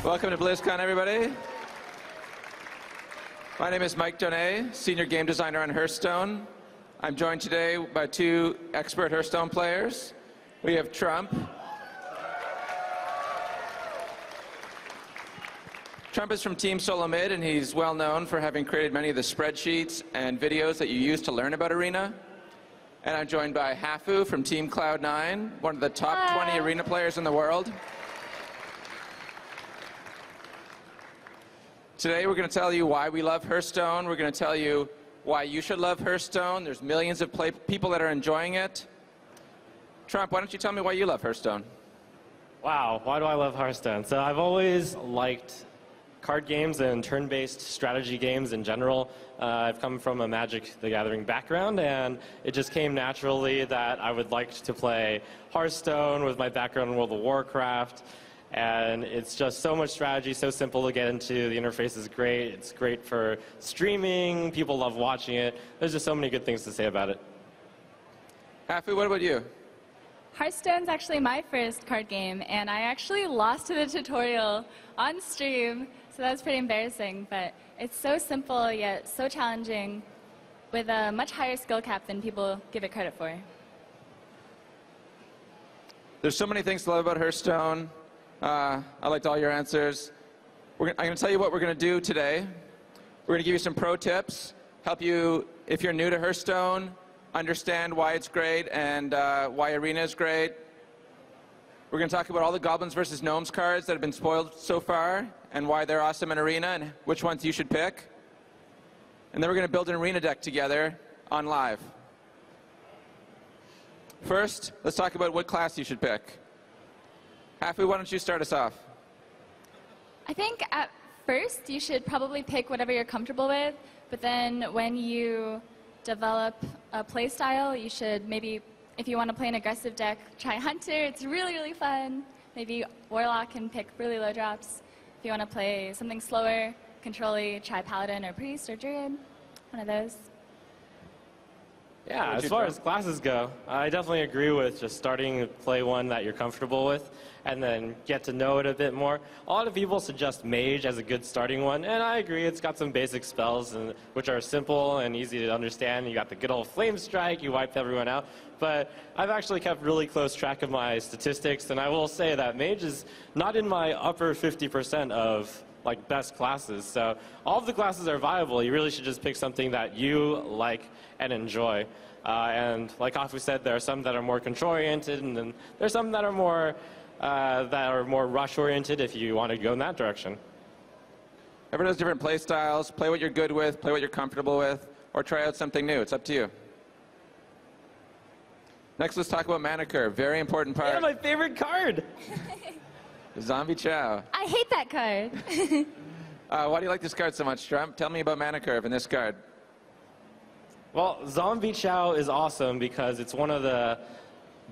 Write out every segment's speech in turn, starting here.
Welcome to BlizzCon, everybody. My name is Mike Donnet, Senior Game Designer on Hearthstone. I'm joined today by two expert Hearthstone players. We have Trump. Trump is from Team Solo Mid, and he's well known for having created many of the spreadsheets and videos that you use to learn about Arena. And I'm joined by Hafu from Team Cloud9, one of the top 20 Arena players in the world. Today we're going to tell you why we love Hearthstone. We're going to tell you why you should love Hearthstone. There's millions of people that are enjoying it. Trump, why don't you tell me why you love Hearthstone? Wow, why do I love Hearthstone? So I've always liked card games and turn-based strategy games in general. I've come from a Magic the Gathering background, and it just came naturally that I would like to play Hearthstone with my background in World of Warcraft. And it's just so much strategy, so simple to get into. The interface is great. It's great for streaming. People love watching it. There's just so many good things to say about it. Hafu, what about you? Hearthstone's actually my first card game, and I actually lost to the tutorial on stream, so that was pretty embarrassing. But it's so simple, yet so challenging, with a much higher skill cap than people give it credit for. There's so many things to love about Hearthstone. I liked all your answers. I'm going to tell you what we're going to do today. We're going to give you some pro tips, help you, if you're new to Hearthstone, understand why it's great and why Arena is great. We're going to talk about all the Goblins versus Gnomes cards that have been spoiled so far and why they're awesome in Arena and which ones you should pick. And then we're going to build an Arena deck together on live. First, let's talk about what class you should pick. Hafu, why don't you start us off? I think at first you should probably pick whatever you're comfortable with, but then when you develop a play style, you should maybe, if you want to play an aggressive deck, try Hunter. It's really, really fun. Maybe Warlock and pick really low drops. If you want to play something slower, control-y, try Paladin or Priest or Druid, one of those. Yeah, as far as classes go, I definitely agree with just starting to play one that you're comfortable with and then get to know it a bit more. A lot of people suggest Mage as a good starting one, and I agree. It's got some basic spells which are simple and easy to understand. You got the good old Flame Strike, you wipe everyone out. But I've actually kept really close track of my statistics, and I will say that Mage is not in my upper 50% of best classes. So all of the classes are viable. You really should just pick something that you like and enjoy. And like Hafu said, there are some that are more control-oriented, and then there's some that are more rush-oriented if you want to go in that direction. Everyone has different play styles. Play what you're good with, play what you're comfortable with, or try out something new. It's up to you. Next, let's talk about Mana Curve. Very important part. Yeah, my favorite card. Zombie Chow. I hate that card. Why do you like this card so much, Trump? Tell me about Mana Curve and this card. Well, Zombie Chow is awesome because it's one of the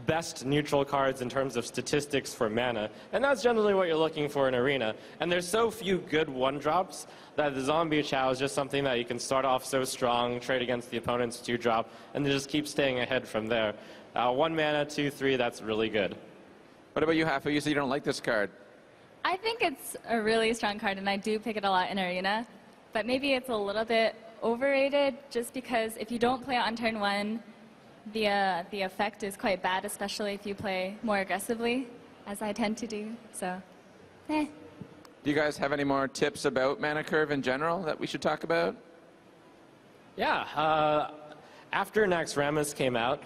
best neutral cards in terms of statistics for mana, and that's generally what you're looking for in Arena. And there's so few good one-drops that the Zombie Chow is just something that you can start off so strong, trade against the opponent's 2-drop, and then just keep staying ahead from there. 1 mana, 2/3, that's really good. What about you, Hafu? You said you don't like this card. I think it's a really strong card, and I do pick it a lot in Arena, but maybe it's a little bit overrated just because if you don't play it on turn 1, the effect is quite bad, especially if you play more aggressively, as I tend to do. So, eh. Do you guys have any more tips about Mana Curve in general that we should talk about? Yeah. After Naxxramas came out,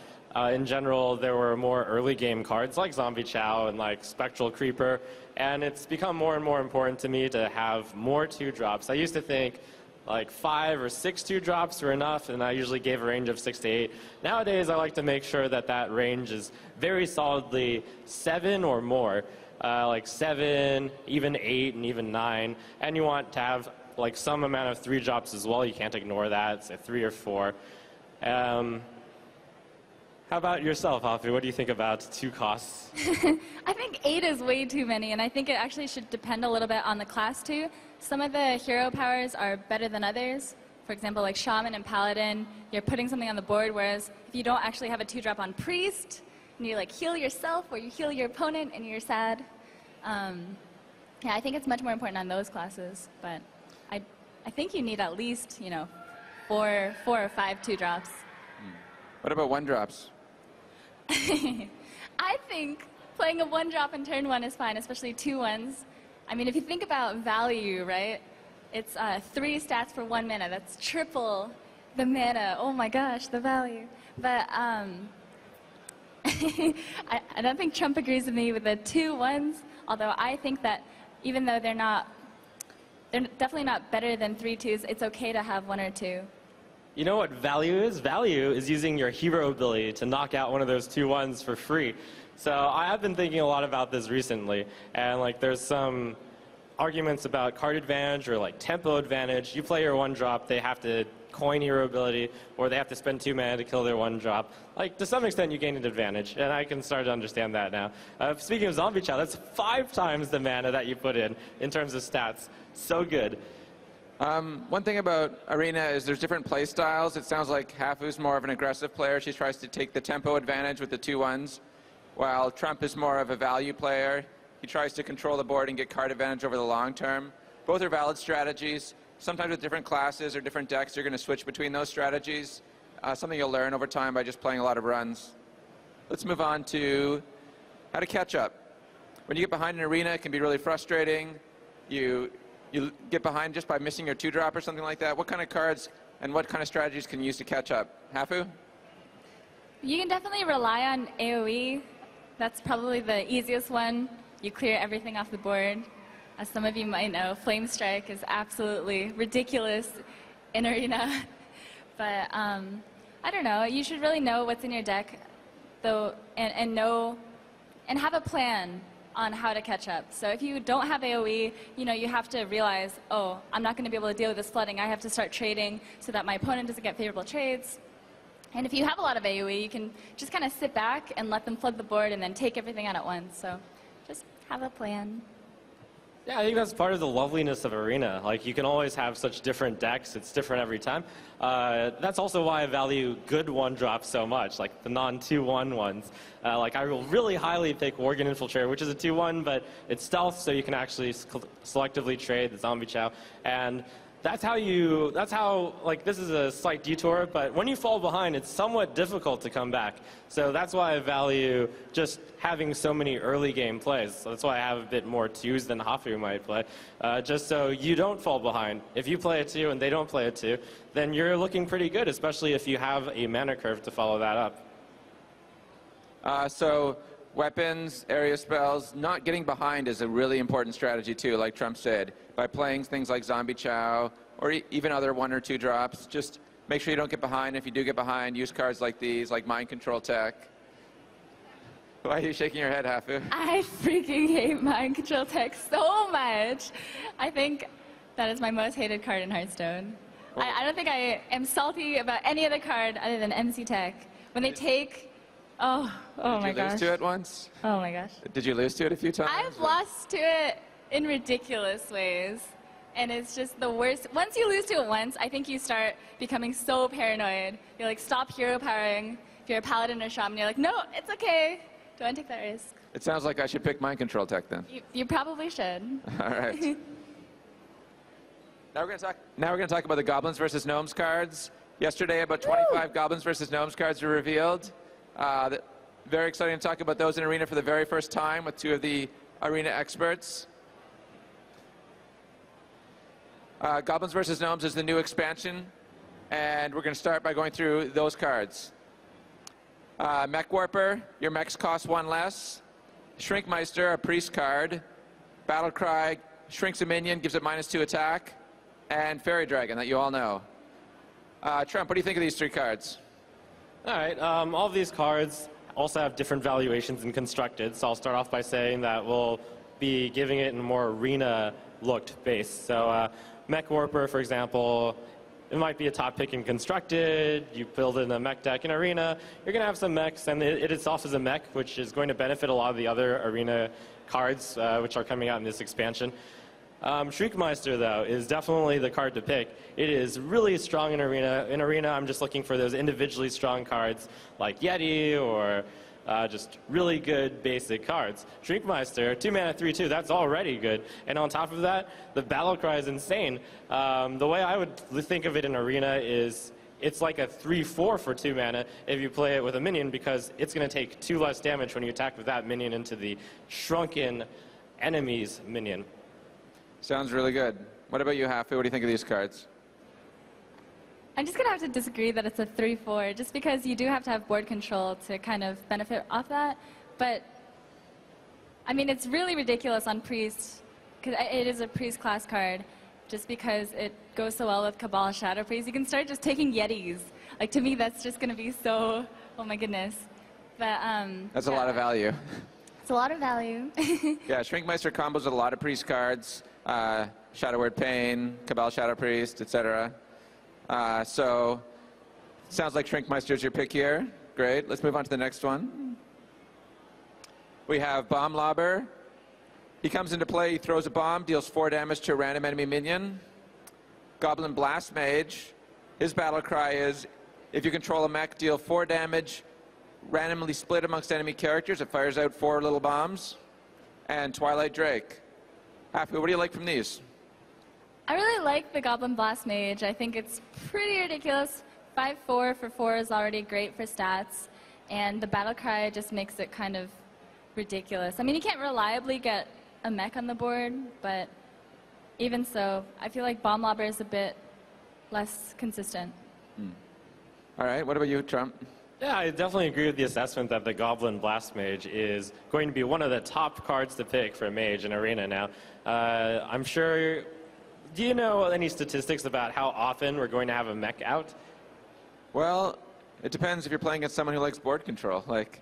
in general, there were more early game cards like Zombie Chow and like Spectral Creeper, and it's become more and more important to me to have more 2-drops. I used to think 5 or 6 2-drops were enough, and I usually gave a range of 6 to 8. Nowadays, I like to make sure that that range is very solidly 7 or more, 7, even 8, and even 9. And you want to have some amount of 3-drops as well. You can't ignore that. Say 3 or 4. How about yourself, Hafu? What do you think about 2 costs? I think 8 is way too many, and I think it actually should depend a little bit on the class too. Some of the hero powers are better than others. For example, like Shaman and Paladin, you're putting something on the board, whereas if you don't actually have a 2-drop on Priest, and you heal yourself or you heal your opponent and you're sad. Yeah, I think it's much more important on those classes, but I think you need at least, four or five 2-drops. What about 1-drops? I think playing a 1-drop in turn 1 is fine, especially 2 1s. I mean, if you think about value, right? It's 3 stats for 1 mana. That's triple the mana. Oh my gosh, the value. But I don't think Trump agrees with me with the 2 1s, although I think that even though they're definitely not better than 3 2s, it's okay to have 1 or 2. You know what value is? Value is using your hero ability to knock out one of those 2 1s for free. So I have been thinking a lot about this recently, and there's some arguments about card advantage or tempo advantage. You play your 1-drop, they have to coin hero ability, or they have to spend 2 mana to kill their 1-drop. To some extent, you gain an advantage, and I can start to understand that now. Speaking of Zombie Chow, that's 5 times the mana that you put in terms of stats. So good. One thing about Arena is there's different play styles. It sounds like Hafu's more of an aggressive player. She tries to take the tempo advantage with the 2 1s, while Trump is more of a value player. He tries to control the board and get card advantage over the long term. Both are valid strategies. Sometimes with different classes or different decks, you're going to switch between those strategies. Something you'll learn over time by just playing a lot of runs. Let's move on to how to catch up. When you get behind an Arena, it can be really frustrating. You get behind just by missing your 2-drop or something like that. What kind of cards and what kind of strategies can you use to catch up? Hafu? You can definitely rely on AoE. That's probably the easiest one. You clear everything off the board. As some of you might know, Flame Strike is absolutely ridiculous in Arena. But I don't know. You should really know what's in your deck, though, and have a plan on how to catch up. So if you don't have AoE, you have to realize, oh, I'm not going to be able to deal with this flooding. I have to start trading so that my opponent doesn't get favorable trades. And if you have a lot of AoE, you can just kind of sit back and let them flood the board and then take everything out at once. So just have a plan. Yeah, I think that's part of the loveliness of Arena. You can always have such different decks. It's different every time. That's also why I value good 1-drops so much, the non-2-1 ones. I will really highly pick Worgen Infiltrator, which is a 2-1, but it's stealth, so you can actually selectively trade the Zombie Chow. And that's how, this is a slight detour, but when you fall behind, it's somewhat difficult to come back. So that's why I value just having so many early game plays. So that's why I have a bit more 2s than Hafu might play, just so you don't fall behind. If you play a 2 and they don't play a 2, then you're looking pretty good, especially if you have a mana curve to follow that up. So weapons, area spells, not getting behind is a really important strategy too, like Trump said. By playing things like Zombie Chow or even other 1 or 2 drops, just make sure you don't get behind. If you do get behind, use cards like these, like Mind Control Tech. Why are you shaking your head, Hafu? I freaking hate Mind Control Tech so much. I think that is my most hated card in Hearthstone. I don't think I am salty about any other card other than MC Tech. When they take, oh my gosh. Did you lose to it once? Oh my gosh. Did you lose to it a few times? I've lost to it in ridiculous ways. And it's just the worst. Once you lose to it once, I think you start becoming so paranoid. You're stop hero powering. If you're a paladin or shaman, you're no, it's okay. Don't want to take that risk. It sounds like I should pick Mind Control Tech then. You probably should. All right. Now we're going to talk about the Goblins versus Gnomes cards. Yesterday, about 25 Goblins versus Gnomes cards were revealed. Very exciting to talk about those in Arena for the very first time with 2 of the Arena experts. Goblins versus Gnomes is the new expansion, and we're going to start by going through those cards. Mech Warper, your mechs cost 1 less. Shrinkmeister, a priest card. Battlecry shrinks a minion, gives it -2 attack. And Fairy Dragon, that you all know. Trump, what do you think of these 3 cards? All right, all of these cards also have different valuations in Constructed, so I'll start off by saying that we'll be giving it in a more Arena-looked base. So Mech Warper, for example, it might be a top pick in Constructed. You build in a mech deck in Arena. You're going to have some mechs, and it itself is a mech, which is going to benefit a lot of the other Arena cards, which are coming out in this expansion. Shriekmeister, though, is definitely the card to pick. It is really strong in Arena. In Arena, I'm just looking for those individually strong cards like Yeti or Just really good basic cards. Shrinkmeister, 2-mana 3/2, that's already good. And on top of that, the battle cry is insane. The way I would think of it in Arena is it's like a 3/4 for 2 mana if you play it with a minion, because it's going to take 2 less damage when you attack with that minion into the shrunken enemy's minion. Sounds really good. What about you, Hafu? What do you think of these cards? I'm just going to have to disagree that it's a 3/4, just because you do have to have board control to kind of benefit off that. But, I mean, it's really ridiculous on Priest, because it is a Priest class card, just because it goes so well with Cabal Shadow Priest. You can start just taking Yetis. Like, to me, that's just going to be so, oh my goodness. But, That's a lot of value. It's a lot of value. Yeah, Shrinkmeister combos with a lot of Priest cards, Shadow Word Pain, Cabal Shadow Priest, etc. So, sounds like Shrinkmeister is your pick here. Great. Let's move on to the next one. We have Bomb Lobber. He comes into play, he throws a bomb, deals 4 damage to a random enemy minion. Goblin Blast Mage. His battle cry is, if you control a mech, deal 4 damage, randomly split amongst enemy characters. It fires out 4 little bombs. And Twilight Drake. Hafu, what do you like from these? I really like the Goblin Blast Mage. I think it's pretty ridiculous. 5/4 for 4 is already great for stats, and the battle cry just makes it kind of ridiculous. I mean, you can't reliably get a mech on the board, but even so, I feel like Bomb Lobber is a bit less consistent. All right, what about you, Trump? Yeah, I definitely agree with the assessment that the Goblin Blast Mage is going to be one of the top cards to pick for a mage in Arena now. I'm sure... Do you know any statistics about how often we're going to have a mech out? Well, it depends if you're playing against someone who likes board control. Like,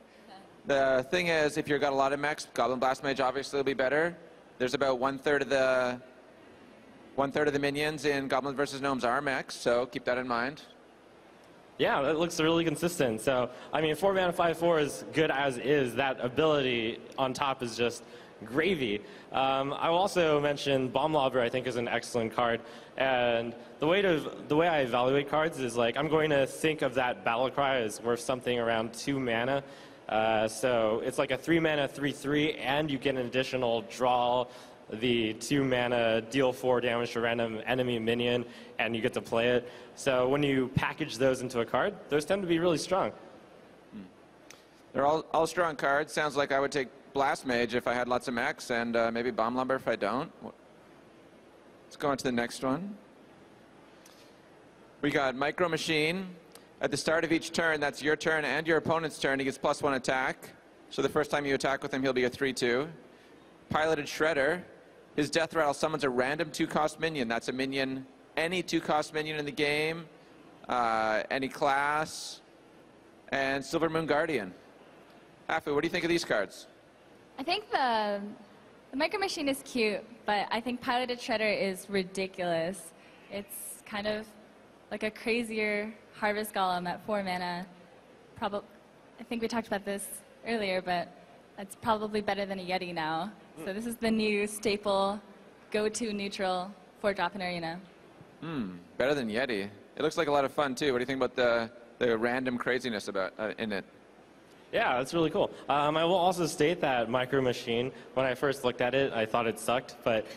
the thing is, if you've got a lot of mechs, Goblin Blast Mage obviously will be better. There's about one-third of the minions in Goblins vs. Gnomes are mechs, so keep that in mind. Yeah, that looks really consistent. So, I mean, 4-mana 5/4 is good as is. That ability on top is just gravy. I will also mention Bomb Lobber, I think, is an excellent card. And the way I evaluate cards is, like, I'm going to think of that battle cry as worth something around 2 mana. So it's like a 3-mana 3/3, and you get an additional draw, the 2 mana, deal 4 damage to a random enemy minion, and you get to play it. So when you package those into a card, those tend to be really strong. They're all strong cards. Sounds like I would take Blast Mage if I had lots of mechs, and maybe Bomb Lumber if I don't. Let's go on to the next one. We got Micro Machine. At the start of each turn, that's your turn and your opponent's turn, he gets +1 attack. So the first time you attack with him, he'll be a 3/2. Piloted Shredder. His Death Rattle summons a random 2-cost minion. That's a minion, any 2-cost minion in the game, any class, and Silver Moon Guardian. Hafu, what do you think of these cards? I think the Micro Machine is cute, but I think Piloted Shredder is ridiculous. It's kind of like a crazier Harvest Golem at 4 mana. I think we talked about this earlier, but it's probably better than a Yeti now. So this is the new staple, go-to neutral 4-drop in Arena. Better than Yeti. It looks like a lot of fun, too. What do you think about the random craziness about in it? Yeah, that's really cool. I will also state that Micro Machine, when I first looked at it, I thought it sucked, but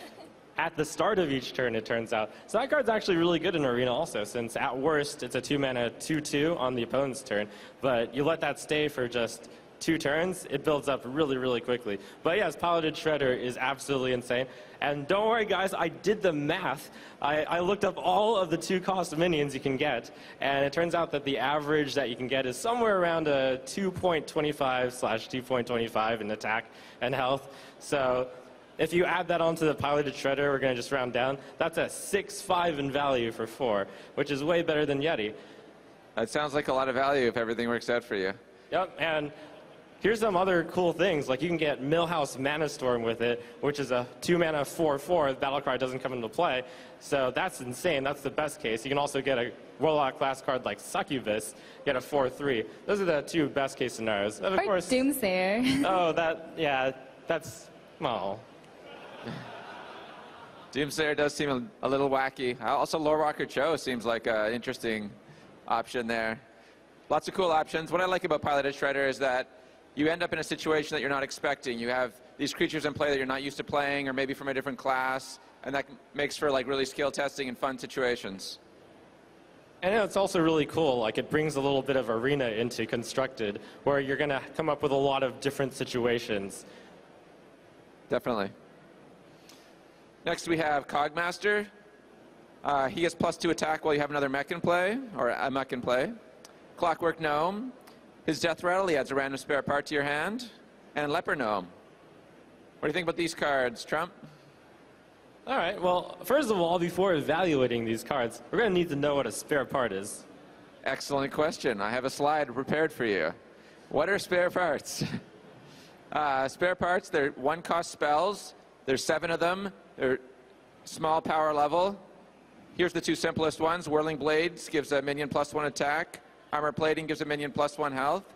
at the start of each turn, it turns out. So that card's actually really good in Arena also, since at worst, it's a 2-mana 2/2 on the opponent's turn, but you let that stay for just 2 turns, it builds up really, really quickly. But yes, Piloted Shredder is absolutely insane. And don't worry, guys, I did the math. I looked up all of the 2-cost minions you can get, and it turns out that the average that you can get is somewhere around a 2.25/2.25 in attack and health. So if you add that onto the Piloted Shredder, we're going to just round down, that's a 6/5 in value for 4, which is way better than Yeti. That sounds like a lot of value if everything works out for you. Yep, and here's some other cool things, like you can get Millhouse Mana Storm with it, which is a 2-mana 4/4. Battlecry doesn't come into play, so that's insane. That's the best case. You can also get a Warlock class card like Succubus, get a 4/3. Those are the 2 best case scenarios. And of Or course, Doomsayer. oh, that's, well. Doomsayer does seem a little wacky. Also, Lorewalker Cho seems like an interesting option there. Lots of cool options. What I like about Piloted Shredder is that you end up in a situation that you're not expecting. You have these creatures in play that you're not used to playing, or maybe from a different class, and that makes for like really skill testing and fun situations. And it's also really cool. Like, it brings a little bit of arena into Constructed, where you're going to come up with a lot of different situations. Definitely. Next we have Cogmaster. He gets +2 attack while you have another mech in play, or a mech in play. Clockwork Gnome. His Death Rattle, he adds a random spare part to your hand. And Leper Gnome. What do you think about these cards, Trump? All right, well, first of all, before evaluating these cards, we're going to need to know what a spare part is. Excellent question. I have a slide prepared for you. What are spare parts? Spare parts, they're 1-cost spells. There's 7 of them. They're small power level. Here's the 2 simplest ones. Whirling Blades gives a minion +1 attack. Armor Plating gives a minion +1 health.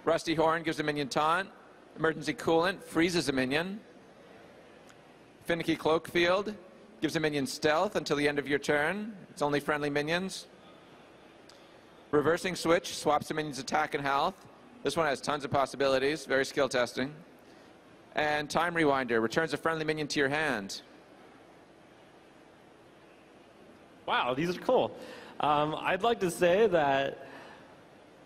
Rusty Horn gives a minion taunt. Emergency Coolant freezes a minion. Finicky Cloak Field gives a minion stealth until the end of your turn. It's only friendly minions. Reversing Switch swaps a minion's attack and health. This one has tons of possibilities, very skill testing. And Time Rewinder returns a friendly minion to your hand. Wow, these are cool. I'd like to say that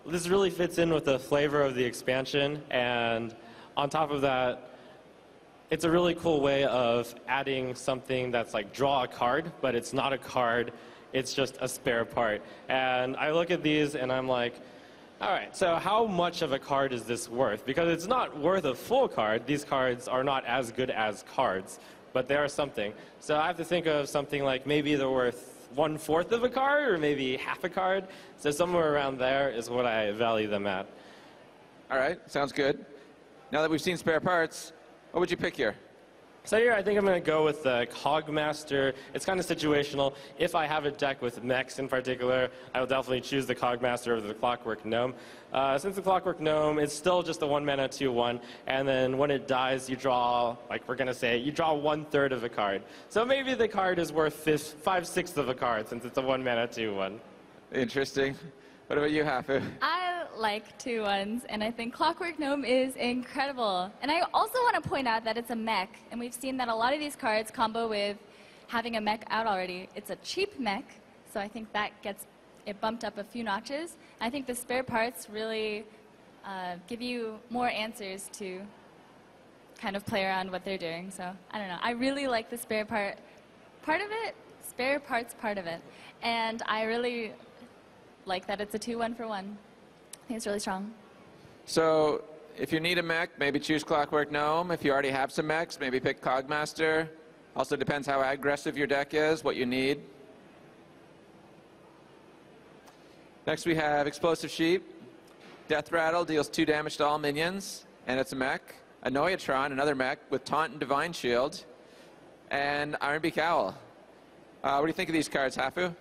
this really fits in with the flavor of the expansion, and on top of that, it's a really cool way of adding something that's like draw a card, but it's not a card, it's just a spare part. And I look at these and I'm like, all right, so how much of a card is this worth? Because it's not worth a full card. These cards are not as good as cards, but they are something. So I have to think of something like maybe they're worth 1/4 of a card or maybe half a card. So somewhere around there is what I value them at. All right, sounds good. Now that we've seen spare parts, what would you pick here? So here I think I'm going to go with the Cogmaster. It's kind of situational. If I have a deck with mechs in particular, I will definitely choose the Cogmaster over the Clockwork Gnome. Since the Clockwork Gnome is still just a 1-mana 2/1, and then when it dies, you draw, like we're going to say, you draw 1/3 of a card. So maybe the card is worth 5/6 of a card since it's a 1-mana 2/1. Interesting. What about you, Hafu? I like 2/1s, and I think Clockwork Gnome is incredible. And I also want to point out that it's a mech, and we've seen that a lot of these cards combo with having a mech out already. It's a cheap mech, so I think that gets it bumped up a few notches. I think the spare parts really give you more answers to kind of play around what they're doing. So I don't know. I really like the spare part of it, spare parts part of it, and I really like that it's a 2/1 for 1. I think it's really strong. So if you need a mech, maybe choose Clockwork Gnome. If you already have some mechs, maybe pick Cogmaster. Also depends how aggressive your deck is, what you need. Next we have Explosive Sheep. Death Rattle deals 2 damage to all minions, and it's a mech. Annoyatron, another mech, with Taunt and Divine Shield. And Ironbeak Owl. What do you think of these cards, Hafu?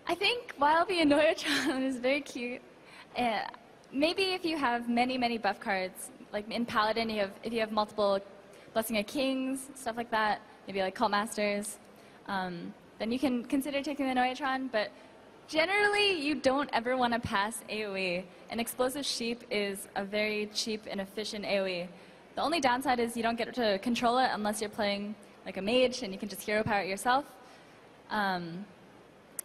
I think while the Annoyatron is very cute, maybe if you have many, many buff cards, like in Paladin, if you have multiple Blessing of Kings, stuff like that, maybe like Cult Masters, then you can consider taking the Annoyatron, but generally you don't ever want to pass AoE, and Explosive Sheep is a very cheap and efficient AoE. The only downside is you don't get to control it unless you're playing like a mage and you can just hero power it yourself.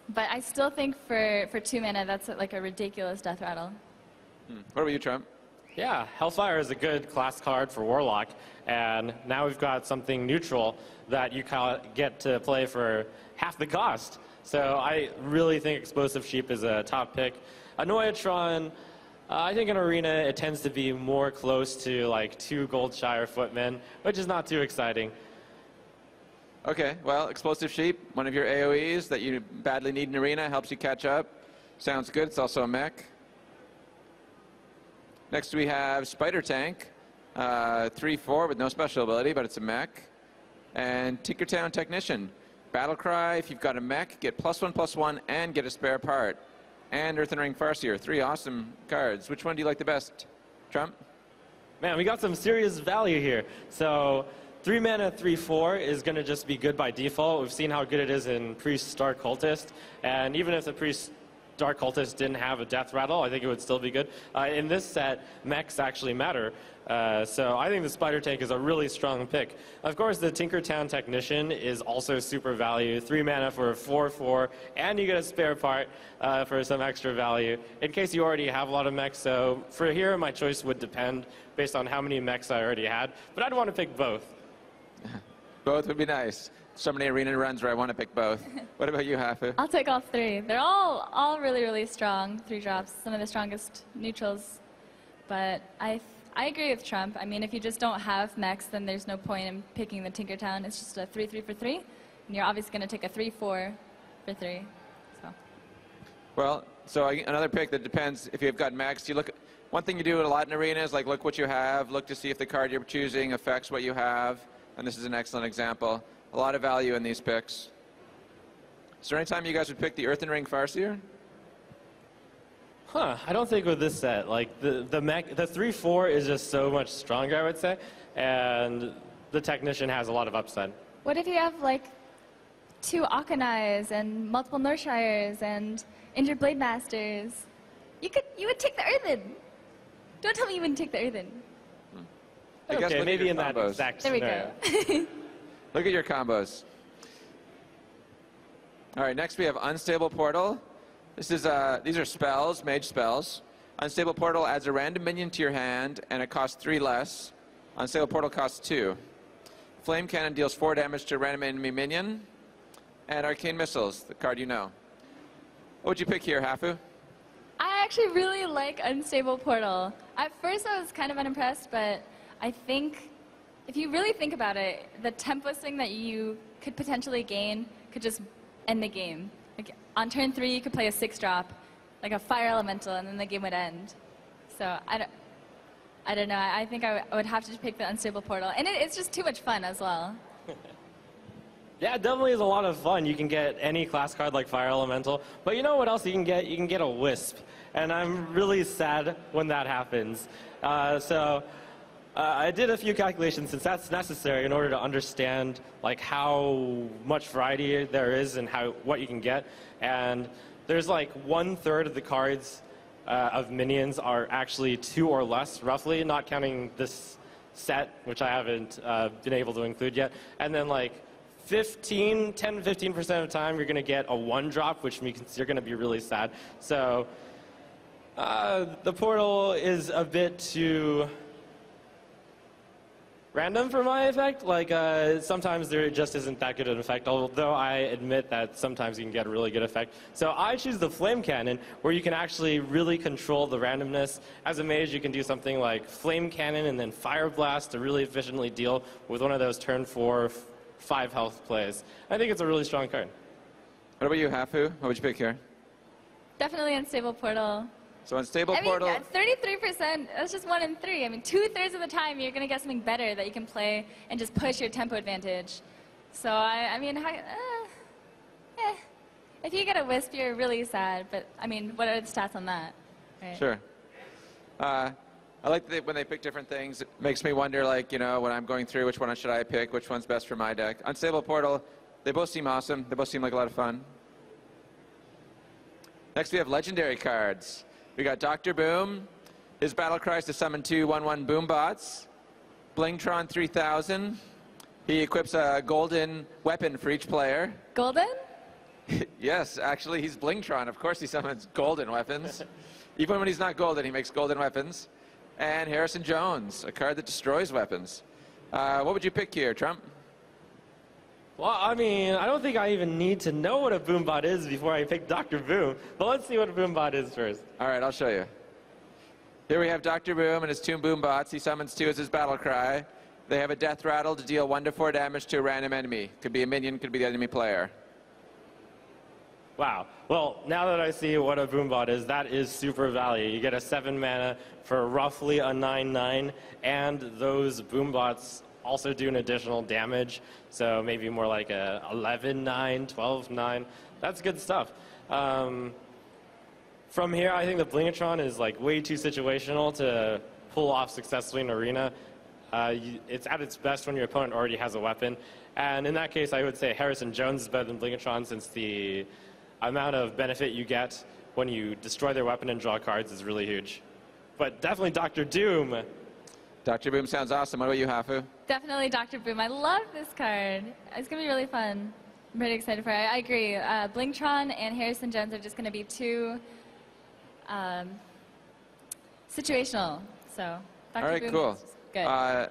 But I still think for 2 mana, that's like a ridiculous Death Rattle. What about you, Trump? Yeah, Hellfire is a good class card for Warlock, and now we've got something neutral that you get to play for half the cost. So I really think Explosive Sheep is a top pick. Annoyatron, I think in Arena it tends to be more close to like 2 Goldshire Footmen, which is not too exciting. Okay, well, Explosive Sheep, one of your AoEs that you badly need in Arena, helps you catch up. Sounds good. It's also a mech. Next we have Spider Tank, 3/4 with no special ability, but it's a mech. And Tinkertown Technician, Battlecry, if you've got a mech, get +1/+1 and get a spare part. And Earthen Ring Farseer, 3 awesome cards. Which one do you like the best, Trump? Man, we got some serious value here. So 3 mana, 3/4 is going to just be good by default. We've seen how good it is in Priest Star Cultist. And even if the Priest Dark Cultist didn't have a death rattle, I think it would still be good. In this set, mechs actually matter. So I think the Spider Tank is a really strong pick. Of course, the Tinkertown Technician is also super value. 3 mana for a 4/4, and you get a spare part for some extra value, in case you already have a lot of mechs. So for here, my choice would depend based on how many mechs I already had. But I'd want to pick both. Both would be nice. So many arena runs where I want to pick both. What about you, Hafu? I'll take all 3. They're all really, really strong 3-drops, some of the strongest neutrals. But I agree with Trump. I mean, if you just don't have mechs, then there's no point in picking the Tinkertown. It's just a 3/3 for 3, and you're obviously going to take a 3/4 for 3. So. Well, so another pick that depends if you've got mechs. You look. One thing you do a lot in arenas, like look what you have, look to see if the card you're choosing affects what you have, and this is an excellent example. A lot of value in these picks. Is there any time you guys would pick the Earthen Ring Farseer? I don't think with this set. Like the mech, the 3/4 is just so much stronger, I would say, and the Technician has a lot of upside. What if you have like 2 Akanais and multiple Northshires and injured Blade Masters? You would take the Earthen. Don't tell me you wouldn't take the Earthen. I guess Okay, look at maybe your in that combos. exact There we scenario. go. Look at your combos. All right, next we have Unstable Portal. These are spells, mage spells. Unstable Portal adds a random minion to your hand, and it costs 3 less. Unstable Portal costs 2. Flame Cannon deals 4 damage to a random enemy minion. And Arcane Missiles, the card you know. What would you pick here, Hafu? I actually really like Unstable Portal. At first I was kind of unimpressed, but I think if you really think about it, the temp listing that you could potentially gain could just end the game. Like on turn 3, you could play a 6-drop, like a Fire Elemental, and then the game would end. So I don't know. I think I would have to pick the Unstable Portal. And it's just too much fun as well. Yeah, it definitely is a lot of fun. You can get any class card like Fire Elemental, but you know what else you can get? You can get a Wisp, and I'm really sad when that happens. I did a few calculations since that's necessary in order to understand like how much variety there is and what you can get. And there's like 1/3 of the cards of minions are actually 2 or less, roughly, not counting this set, which I haven't been able to include yet. And then like 10 to 15% of the time, you're going to get a 1-drop, which means you're going to be really sad. So the portal is a bit too random for my effect. Like sometimes there just isn't that good an effect, although I admit that sometimes you can get a really good effect. So I choose the Flame Cannon, where you can actually really control the randomness. As a mage, you can do something like Flame Cannon and then Fire Blast to really efficiently deal with one of those turn 4, 5 health plays. I think it's a really strong card. What about you, Hafu? What would you pick here? Definitely Unstable Portal. So Unstable I mean, Portal. 33%, that's just 1 in 3. I mean, 2/3 of the time you're going to get something better that you can play and just push your tempo advantage. So, I mean, if you get a Wisp, you're really sad. But, I mean, what are the stats on that? Right. Sure. I like that when they pick different things. It makes me wonder, like, you know, when I'm going through, which one should I pick? Which one's best for my deck? Unstable Portal, they both seem awesome. They both seem like a lot of fun. Next, we have legendary cards. We got Dr. Boom. His battle cry is to summon 2 1/1 Boombots. Blingtron 3000. He equips a golden weapon for each player. Golden? Yes, actually, he's Blingtron. Of course he summons golden weapons. Even when he's not golden, he makes golden weapons. And Harrison Jones, a card that destroys weapons. What would you pick here, Trump? Well, I mean, I don't think I even need to know what a Boombot is before I pick Dr. Boom. But let's see what a Boombot is first. All right, I'll show you. Here we have Dr. Boom and his 2 Boombots. He summons 2 as his battle cry. They have a death rattle to deal 1 to 4 damage to a random enemy. Could be a minion, could be the enemy player. Wow. Well, now that I see what a Boombot is, that is super value. You get a 7 mana for roughly a 9/9, and those Boombots also do an additional damage, so maybe more like a 11/9, 12/9. That's good stuff. From here, I think the Blingatron is like way too situational to pull off successfully in Arena. It's at its best when your opponent already has a weapon, and in that case, I would say Harrison Jones is better than Blingatron, since the amount of benefit you get when you destroy their weapon and draw cards is really huge. But definitely Dr. Doom. Dr. Boom sounds awesome. What about you, Hafu? Definitely Dr. Boom. I love this card. It's going to be really fun. I'm pretty excited for it. I agree. Blingtron and Harrison Jones are just going to be too situational. So, Dr. All right, Boom cool. is good.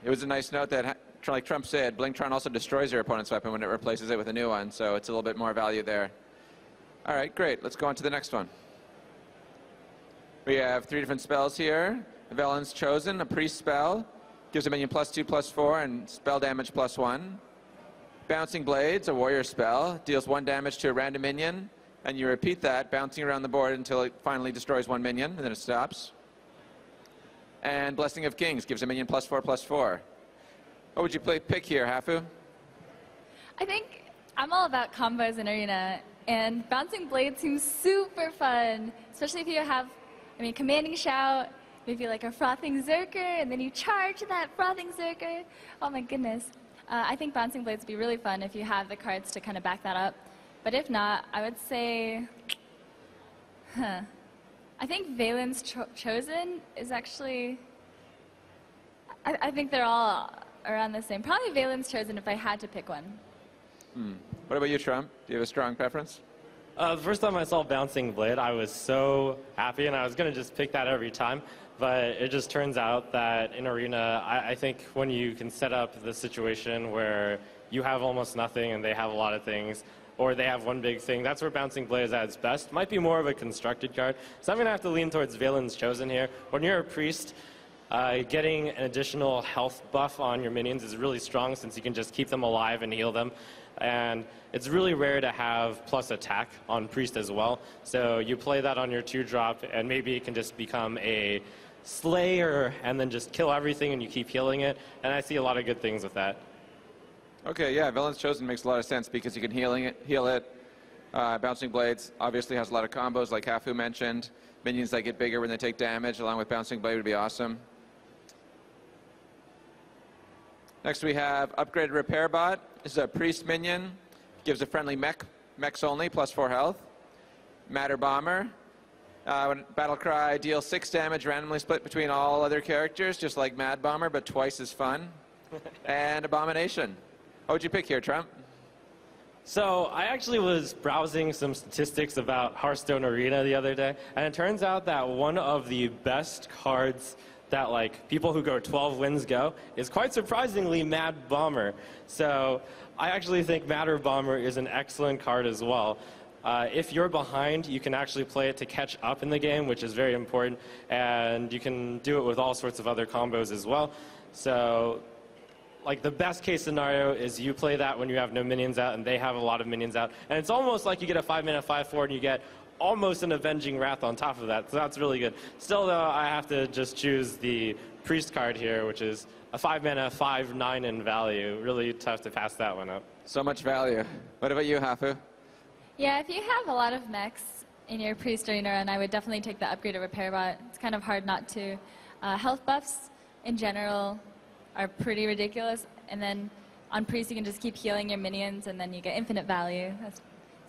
It was a nice note that, like Trump said, Blingtron also destroys your opponent's weapon when it replaces it with a new one, so it's a little bit more value there. All right, great. Let's go on to the next one. We have 3 different spells here. Velen's Chosen, a priest spell, gives a minion +2/+4 and spell damage +1. Bouncing Blades, a warrior spell, deals 1 damage to a random minion, and you repeat that, bouncing around the board until it finally destroys 1 minion, and then it stops. And Blessing of Kings gives a minion +4/+4. What would you pick here, Hafu? I think I'm all about combos in Arena, and Bouncing Blade seems super fun, especially if you have, Commanding Shout, maybe like a Frothing Zerker, and then you charge that Frothing Zerker. Oh my goodness. I think Bouncing Blades would be really fun if you have the cards to kind of back that up. But if not, I would say, I think Velen's Chosen is actually, I think they're all around the same. Probably Velen's Chosen if I had to pick one. What about you, Trump? Do you have a strong preference? The first time I saw Bouncing Blade, I was so happy, and I was going to just pick that every time. But it just turns out that in Arena, I think when you can set up the situation where you have almost nothing and they have a lot of things, or they have one big thing, that's where Bouncing Blade is at its best. Might be more of a constructed card. So I'm going to have to lean towards Velen's Chosen here. When you're a priest, getting an additional health buff on your minions is really strong since you can just keep them alive and heal them. And it's really rare to have plus attack on priest as well. So you play that on your 2-drop, and maybe it can just become a slayer and then just kill everything and you keep healing it. And I see a lot of good things with that. Okay, yeah, Velen's Chosen makes a lot of sense because you can heal it. Bouncing Blades obviously has a lot of combos like Hafu mentioned. Minions that get bigger when they take damage along with Bouncing Blade would be awesome. Next we have Upgraded Repair Bot. This is a priest minion. Gives a friendly mechs only, +4 health. Matter Bomber. When Battle Cry deals 6 damage randomly split between all other characters, just like Mad Bomber, but twice as fun. And Abomination. What would you pick here, Trump? So I actually was browsing some statistics about Hearthstone Arena the other day, and it turns out that one of the best cards that people who go 12 wins go is quite surprisingly Mad Bomber. So I actually think Matter Bomber is an excellent card as well. If you're behind, you can actually play it to catch up in the game, which is very important, and you can do it with all sorts of other combos as well. So the best case scenario is you play that when you have no minions out and they have a lot of minions out, and it's almost like you get a 5-mana 5/4 and you get almost an Avenging Wrath on top of that, so that's really good. Still, though, I have to just choose the Priest card here, which is a 5-mana 5/9 in value. Really tough to pass that one up. So much value. What about you, Hafu? Yeah, if you have a lot of mechs in your Priest Arena run, I would definitely take the Upgraded Repair Bot. It's kind of hard not to. Health buffs, in general, are pretty ridiculous, and then on Priest you can just keep healing your minions, and then you get infinite value.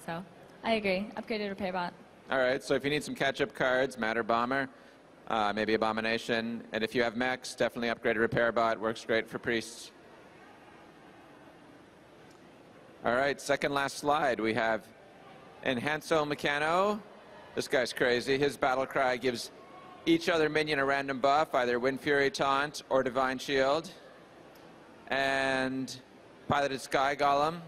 So, I agree. Upgraded Repair Bot. All right, so if you need some catch-up cards, Matter Bomber, maybe Abomination, and if you have mechs, definitely Upgraded Repair Bot. Works great for priests. All right, second last slide. We have Enhanso Mechano. This guy's crazy. His Battle Cry gives each other minion a random buff, either Wind Fury Taunt or Divine Shield. And Piloted Sky Golem.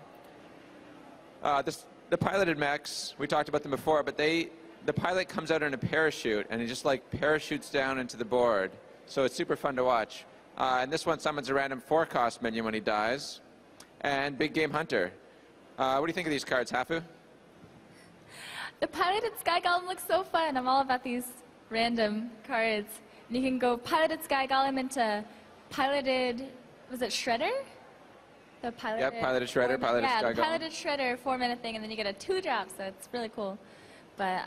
The piloted mechs, we talked about them before, but the pilot comes out in a parachute, and he just parachutes down into the board. So it's super fun to watch. And this one summons a random 4-cost minion when he dies. And Big Game Hunter. What do you think of these cards, Hafu? The Piloted Sky Golem looks so fun. I'm all about these random cards. And you can go Piloted Sky Golem into Piloted, was it Shredder? The Piloted, Piloted Shredder, Piloted Sky Golem. Yeah, Piloted Shredder, 4-mana thing, and then you get a 2-drop, so it's really cool. But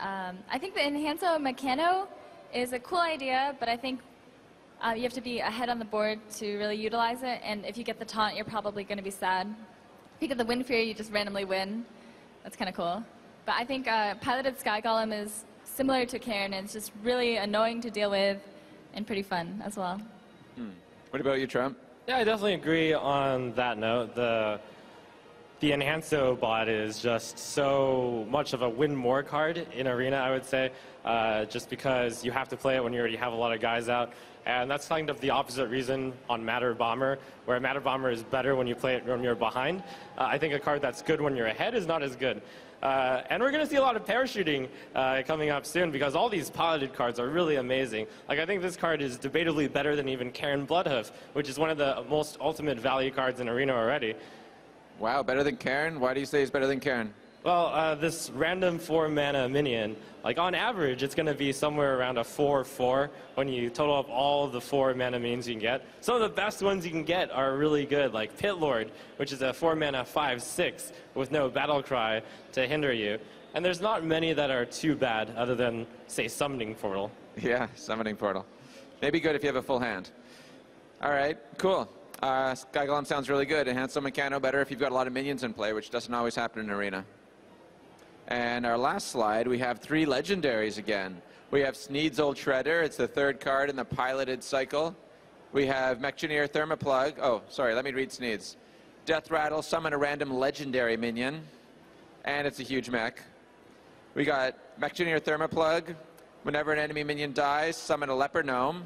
I think the Enhanso Mechano is a cool idea, but I think you have to be ahead on the board to really utilize it, and if you get the taunt, you're probably going to be sad. If you get the Wind Fury, you just randomly win. That's kind of cool. But I think piloted Sky Golem is similar to Karen. It's just really annoying to deal with and pretty fun as well. What about you, Trump? Yeah, I definitely agree on that note. The Enhanso bot is just so much of a win more card in Arena, I would say, just because you have to play it when you already have a lot of guys out. And that's kind of the opposite reason on Matter Bomber, where Matter Bomber is better when you play it when you're behind. I think a card that's good when you're ahead is not as good. And we're going to see a lot of parachuting coming up soon because all these piloted cards are really amazing. Like, I think this card is debatably better than even Karen Bloodhoof, which is one of the most ultimate value cards in Arena already. Wow, better than Karen? Why do you say he's better than Karen? Well, this random 4-mana minion, like on average, it's going to be somewhere around a 4/4 when you total up all the 4-mana minions you can get. Some of the best ones you can get are really good, like Pit Lord, which is a 4-mana 5/6 with no battle cry to hinder you. And there's not many that are too bad, other than, say, Summoning Portal. Yeah, Summoning Portal. Maybe good if you have a full hand. All right, cool. Sky Golem sounds really good. Enhanso Mechano better if you've got a lot of minions in play, which doesn't always happen in Arena. And our last slide, we have 3 legendaries again. We have Sneed's Old Shredder. It's the 3rd card in the piloted cycle. We have Mechgineer Thermoplug. Oh, sorry, let me read Sneed's. Death Rattle, summon a random legendary minion. And it's a huge mech. We got Mechgineer Thermoplug. Whenever an enemy minion dies, summon a Leper Gnome.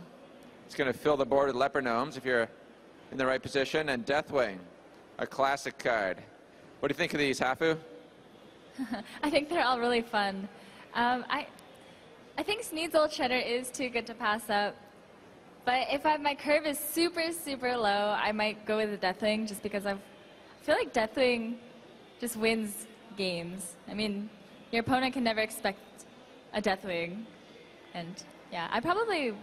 It's going to fill the board with Leper Gnomes if you're in the right position. And Deathwing, a classic card. What do you think of these, Hafu? I think they're all really fun. I think Sneed's Old Shredder is too good to pass up. But if my curve is super, super low, I might go with the Deathwing just because I feel like Deathwing just wins games. I mean, your opponent can never expect a Deathwing. And yeah, I probably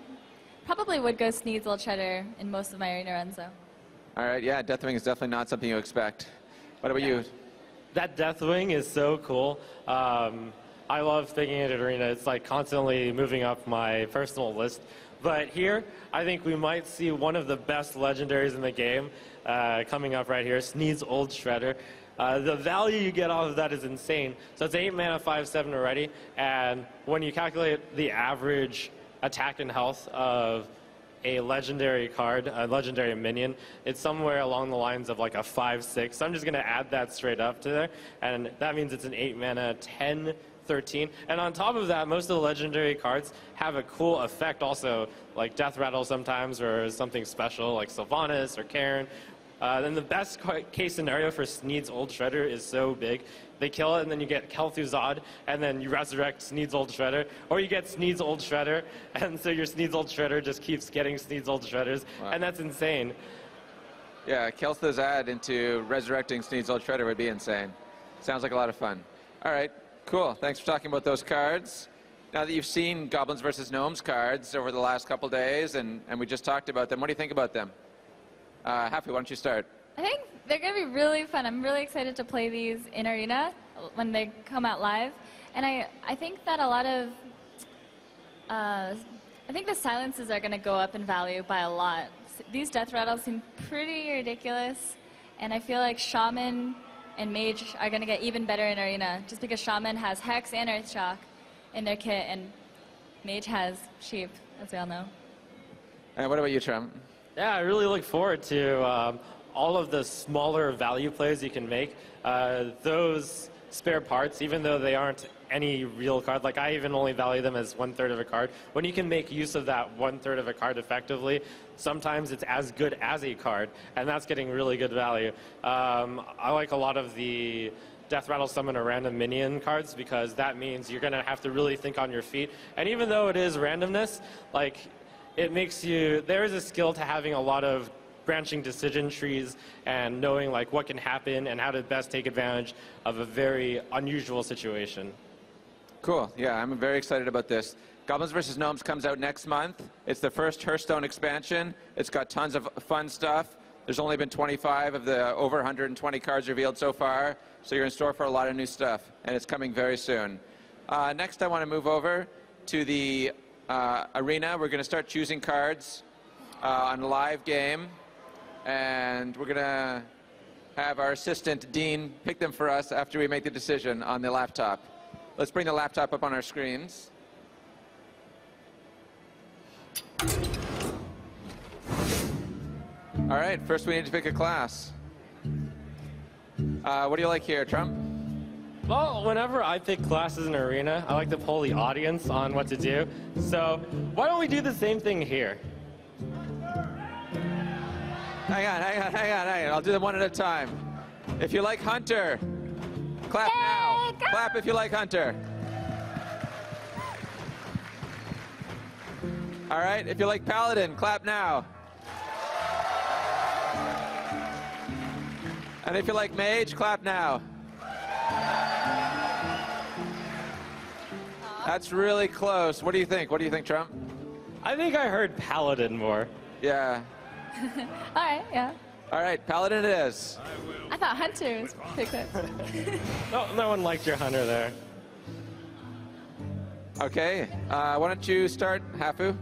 would go Sneed's Old Shredder in most of my arena runs, though. All right, yeah, Deathwing is definitely not something you expect. What about you? That Deathwing is so cool. I love thinking it at Arena. It's like constantly moving up my personal list. But here, I think we might see one of the best legendaries in the game coming up right here, Sneed's Old Shredder. The value you get off of that is insane. So it's 8 mana, 5/7 already. And when you calculate the average attack and health of a legendary card, a legendary minion, it's somewhere along the lines of like a 5/6. So I'm just going to add that straight up to there. And that means it's an 8 mana, 10/13. And on top of that, most of the legendary cards have a cool effect also, like Death Rattle sometimes, or something special like Sylvanas or Karen. Then the best case scenario for Sneed's Old Shredder is so big. They kill it, and then you get Kel'Thuzad, and then you resurrect Sneed's Old Shredder. Or you get Sneed's Old Shredder, and so your Sneed's Old Shredder just keeps getting Sneed's Old Shredders. Wow. And that's insane. Yeah, Kel'Thuzad into resurrecting Sneed's Old Shredder would be insane. Sounds like a lot of fun. All right, cool. Thanks for talking about those cards. Now that you've seen Goblins vs. Gnomes cards over the last couple days, and we just talked about them, what do you think about them? Happy, why don't you start? I think they're going to be really fun. I'm really excited to play these in Arena when they come out live. And I think that a lot of, I think the silences are going to go up in value by a lot. These Death Rattles seem pretty ridiculous. And I feel like Shaman and Mage are going to get even better in Arena, just because Shaman has Hex and Earthshock in their kit, and Mage has Sheep, as we all know. And what about you, Trump? Yeah, I really look forward to all of the smaller value plays you can make. Those spare parts, even though they aren't any real card, like I even only value them as 1/3 of a card. When you can make use of that 1/3 of a card effectively, sometimes it's as good as a card, and that's getting really good value. I like a lot of the Death Rattle summon a random minion cards because that means you're going to have to really think on your feet. And even though it is randomness, like, it makes you, there is a skill to having a lot of branching decision trees and knowing like what can happen and how to best take advantage of a very unusual situation. Cool. Yeah, I'm very excited about this. Goblins vs. Gnomes comes out next month. It's the first Hearthstone expansion. It's got tons of fun stuff. There's only been 25 of the over 120 cards revealed so far, so you're in store for a lot of new stuff, and it's coming very soon. Next, I want to move over to the Arena. We're going to start choosing cards on a live game, and we're going to have our assistant, Dean, pick them for us after we make the decision on the laptop. let's bring the laptop up on our screens. All right, first we need to pick a class. What do you like here, Trump? Well, whenever I pick classes in Arena, I like to poll the audience on what to do. So why don't we do the same thing here? Hang on. I'll do them one at a time. If you like Hunter, clap now. Go! Clap if you like Hunter. All right, if you like Paladin, clap now. And if you like Mage, clap now. That's really close. What do you think? What do you think, Trump? I think I heard Paladin more. Yeah. All right, yeah. All right, Paladin it is. I thought Hunter was pretty close. No one liked your Hunter there. Okay, why don't you start, Hafu?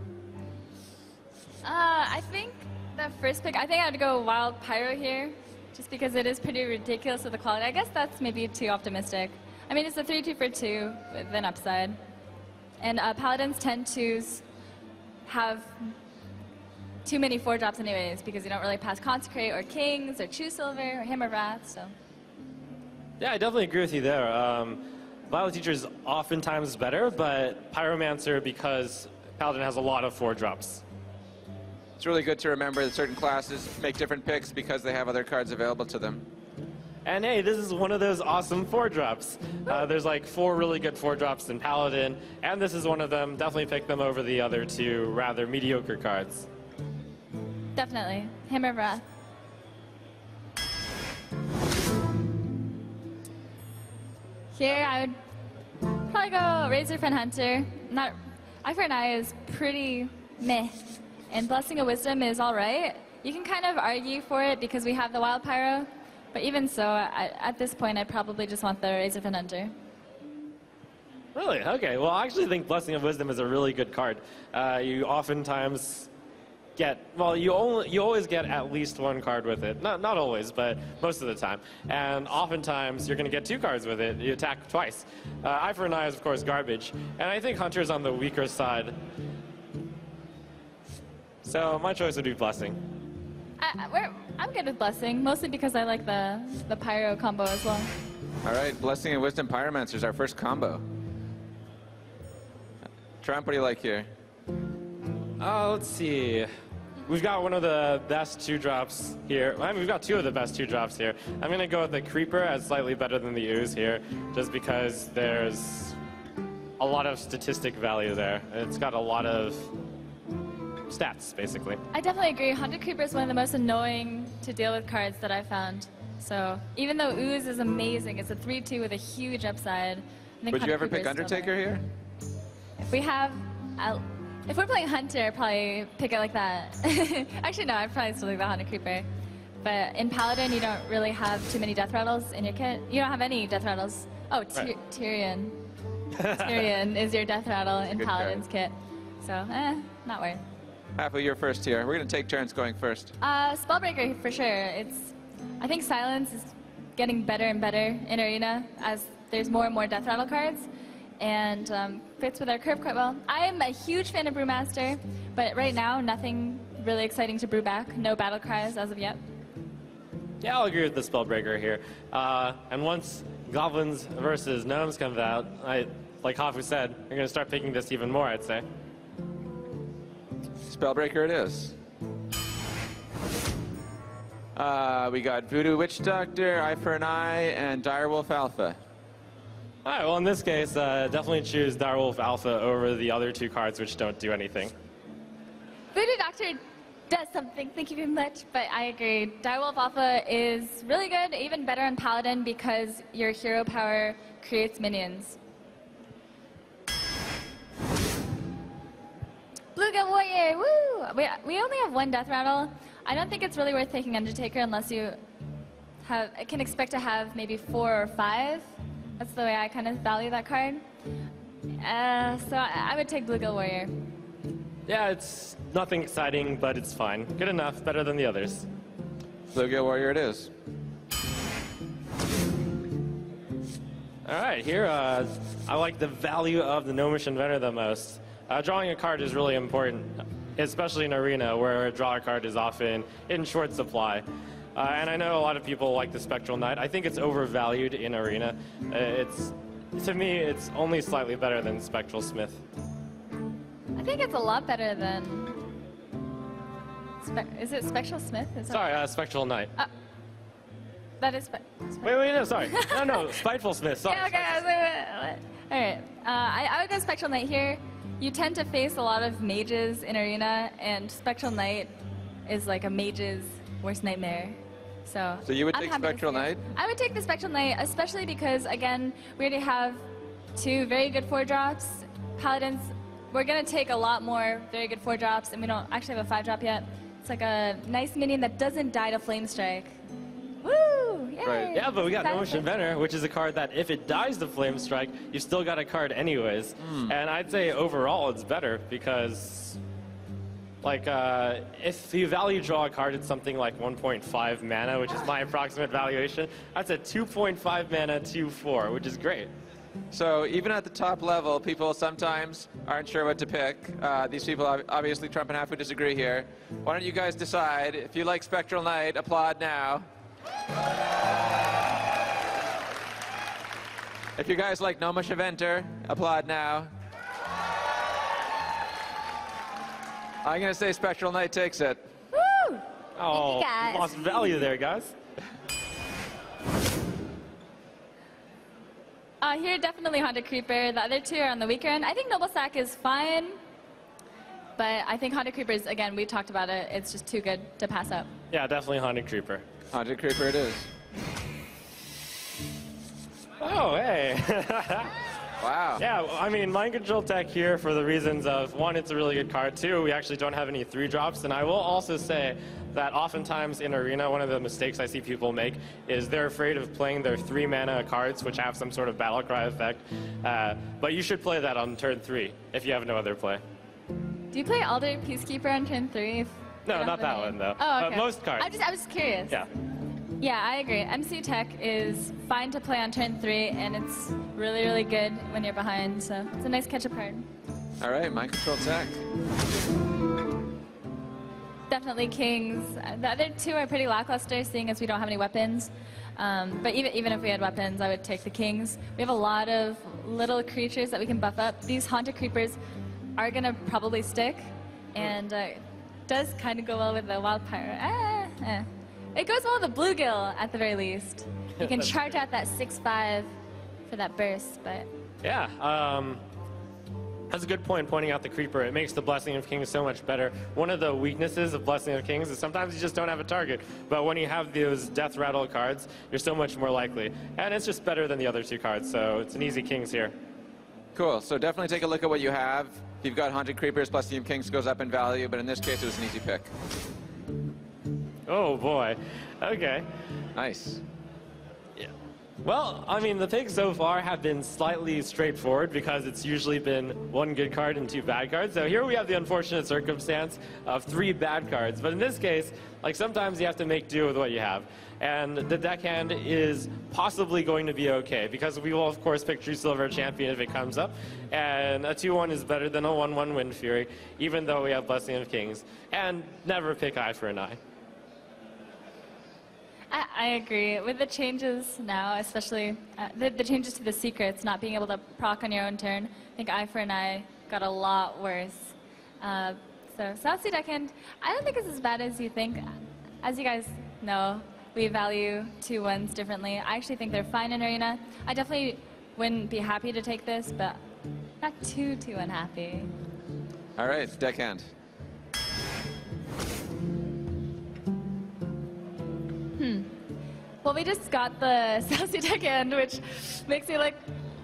I think the first pick, I think I'd go Wild Pyro here, just because it is pretty ridiculous with the quality. I guess that's maybe too optimistic. I mean, it's a 3-2 for 2 with an upside. And Paladins tend to have too many 4-drops anyways, because you don't really pass Consecrate or Kings or Choose Silver or Hammer of Wrath, so. Yeah, I definitely agree with you there. Violet Teacher is oftentimes better, but Pyromancer, because Paladin has a lot of 4-drops. It's really good to remember that certain classes make different picks because they have other cards available to them. And hey, this is one of those awesome 4-drops. There's like 4 really good 4-drops in Paladin, and this is one of them. Definitely pick them over the other 2 rather mediocre cards. Definitely. Hammer of Wrath. Here, I would probably go Razor Fen Hunter. Eye for an Eye is pretty meh, and Blessing of Wisdom is all right. You can kind of argue for it because we have the Wild Pyro, but even so, at this point, I'd probably just want the Razor Fen Hunter. Really? Okay. Well, I actually think Blessing of Wisdom is a really good card. You oftentimes get, well, you always get at least 1 card with it. Not always, but most of the time. And oftentimes, you're going to get 2 cards with it. You attack twice. Eye for an Eye is, of course, garbage. And I think Hunter's on the weaker side. So my choice would be Blessing. I'm good with Blessing, mostly because I like the Pyro combo as well. All right, Blessing and Wisdom Pyromancer is our first combo. Trump, what do you like here? Let's see. We've got one of the best 2-drops here. I mean, we've got 2 of the best 2-drops here. I'm going to go with the Creeper as slightly better than the Ooze here, just because there's a lot of statistic value there. It's got a lot of stats, basically. I definitely agree. Haunted Creeper is one of the most annoying to deal with cards that I've found. So even though Ooze is amazing, it's a 3-2 with a huge upside. I think Would you Haunted ever Creeper pick is still Undertaker better. here? If we have, if we're playing Hunter, I'd probably pick it like that. Actually, no, I'd probably still like the Haunted Creeper. But in Paladin, you don't really have too many death rattles in your kit. You don't have any death rattles. Oh, Right. Tyrion. Tyrion is your death rattle in Good Paladin's kit. So, not worried. Hafu, you're first here. We're going to take turns going first. Spellbreaker for sure. I think Silence is getting better and better in Arena as there's more and more Death Rattle cards, and fits with our curve quite well. I am a huge fan of Brewmaster, but right now nothing really exciting to brew back. No battle cries as of yet. Yeah, I'll agree with the Spellbreaker here. And once Goblins versus Gnomes comes out, like Hafu said, we're going to start picking this even more, I'd say. Spellbreaker it is. We got Voodoo Witch Doctor, Eye for an Eye, and Direwolf Alpha. All right, well, in this case, definitely choose Direwolf Alpha over the other 2 cards, which don't do anything. Voodoo Doctor does something, thank you very much, but I agree. Direwolf Alpha is really good, even better on Paladin because your hero power creates minions. Bluegill Warrior, woo! We only have 1 Death Rattle. I don't think it's really worth taking Undertaker unless you can expect to have maybe 4 or 5. That's the way I kind of value that card. So I would take Bluegill Warrior. Yeah, it's nothing exciting, but it's fine. Good enough, better than the others. Bluegill Warrior it is. All right, here I like the value of the Gnomish Inventor the most. Drawing a card is really important, especially in Arena, where a draw card is often in short supply. And I know a lot of people like the Spectral Knight. I think it's overvalued in Arena. To me, it's only slightly better than Spectral Smith. I think it's a lot better than. Is it Spectral Smith? Is that- Sorry, Spectral Knight. That is. Wait, no, sorry. No, Spiteful Smith, sorry. Yeah, okay. I was like, what? All right. I would go Spectral Knight here. You tend to face a lot of mages in Arena, and Spectral Knight is like a mage's worst nightmare. So you would I'm take happy to Spectral see it. Knight? I would take the Spectral Knight, especially because, again, we already have 2 very good 4-drops. Paladins, we're going to take a lot more very good 4-drops, and we don't actually have a 5-drop yet. It's like a nice minion that doesn't die to Flame Strike. Woo! Yay! Right. Yeah, but we got Fast Gnomish strike. Inventor, which is a card that if it dies to Flame Strike, you've still got a card anyways. And I'd say overall it's better because, like, if you value draw a card at something like 1.5 mana, which is my approximate valuation, that's a 2.5 mana 2/4, which is great. So even at the top level, people sometimes aren't sure what to pick. These people, obviously Trump and Hafu disagree here. Why don't you guys decide? If you like Spectral Knight, applaud now. If you guys like Gnomish Inventor, applaud now. I'm going to say Spectral Knight takes it. Woo! Oh, guys. lost value there, guys. Here, definitely Haunted Creeper. The other 2 are on the weaker end. I think Noble Sack is fine, but I think Haunted Creepers, again, we talked about it. It's just too good to pass up. Yeah, definitely Haunted Creeper. Haunted Creeper it is. Oh, hey. Wow. Yeah, I mean, Mind Control Tech here for the reasons of, 1, it's a really good card, 2, we actually don't have any 3-drops, and I will also say that oftentimes in Arena, one of the mistakes I see people make is they're afraid of playing their 3-mana cards, which have some sort of battle cry effect, but you should play that on turn 3 if you have no other play. Do you play Alder Peacekeeper on turn 3? If No, you don't not have that any? one, though. Oh, okay. Most cards. I was just curious. Yeah. Yeah, I agree. MC Tech is fine to play on turn 3, and it's really, really good when you're behind, so it's a nice catch-up card. All right, Mind Control Tech. Definitely Kings. The other 2 are pretty lackluster, seeing as we don't have any weapons. But even if we had weapons, I would take the Kings. We have a lot of little creatures that we can buff up. These Haunted Creepers are going to probably stick, and does kind of go well with the Wild Pyro. It goes well with the Bluegill, at the very least. You can charge out that 6/5 for that burst, but... Yeah, that's a good point, pointing out the Creeper. It makes the Blessing of Kings so much better. One of the weaknesses of Blessing of Kings is sometimes you just don't have a target. But when you have those Death Rattle cards, you're so much more likely. And it's just better than the other 2 cards, so it's an easy Kings here. Cool. So definitely take a look at what you have. If you've got Haunted Creepers, Blessing of Kings goes up in value, but in this case, it was an easy pick. Oh boy. Okay. Nice. Yeah. Well, I mean, the picks so far have been slightly straightforward because it's usually been 1 good card and 2 bad cards. So here we have the unfortunate circumstance of 3 bad cards. But in this case, like, sometimes you have to make do with what you have. And the deckhand is possibly going to be okay because we will, of course, pick True Silver Champion if it comes up. And a 2/1 is better than a 1/1 Wind Fury, even though we have Blessing of Kings. And never pick Eye for an Eye. I agree. With the changes now, especially the changes to the secrets, not being able to proc on your own turn, I think Eye for an Eye got a lot worse. So South Sea Deckhand, I don't think it's as bad as you think. As you guys know, we value 2/1s differently. I actually think they're fine in Arena. I definitely wouldn't be happy to take this, but not too unhappy. All right, Deckhand. Well, we just got the South Sea Deckhand, which makes me like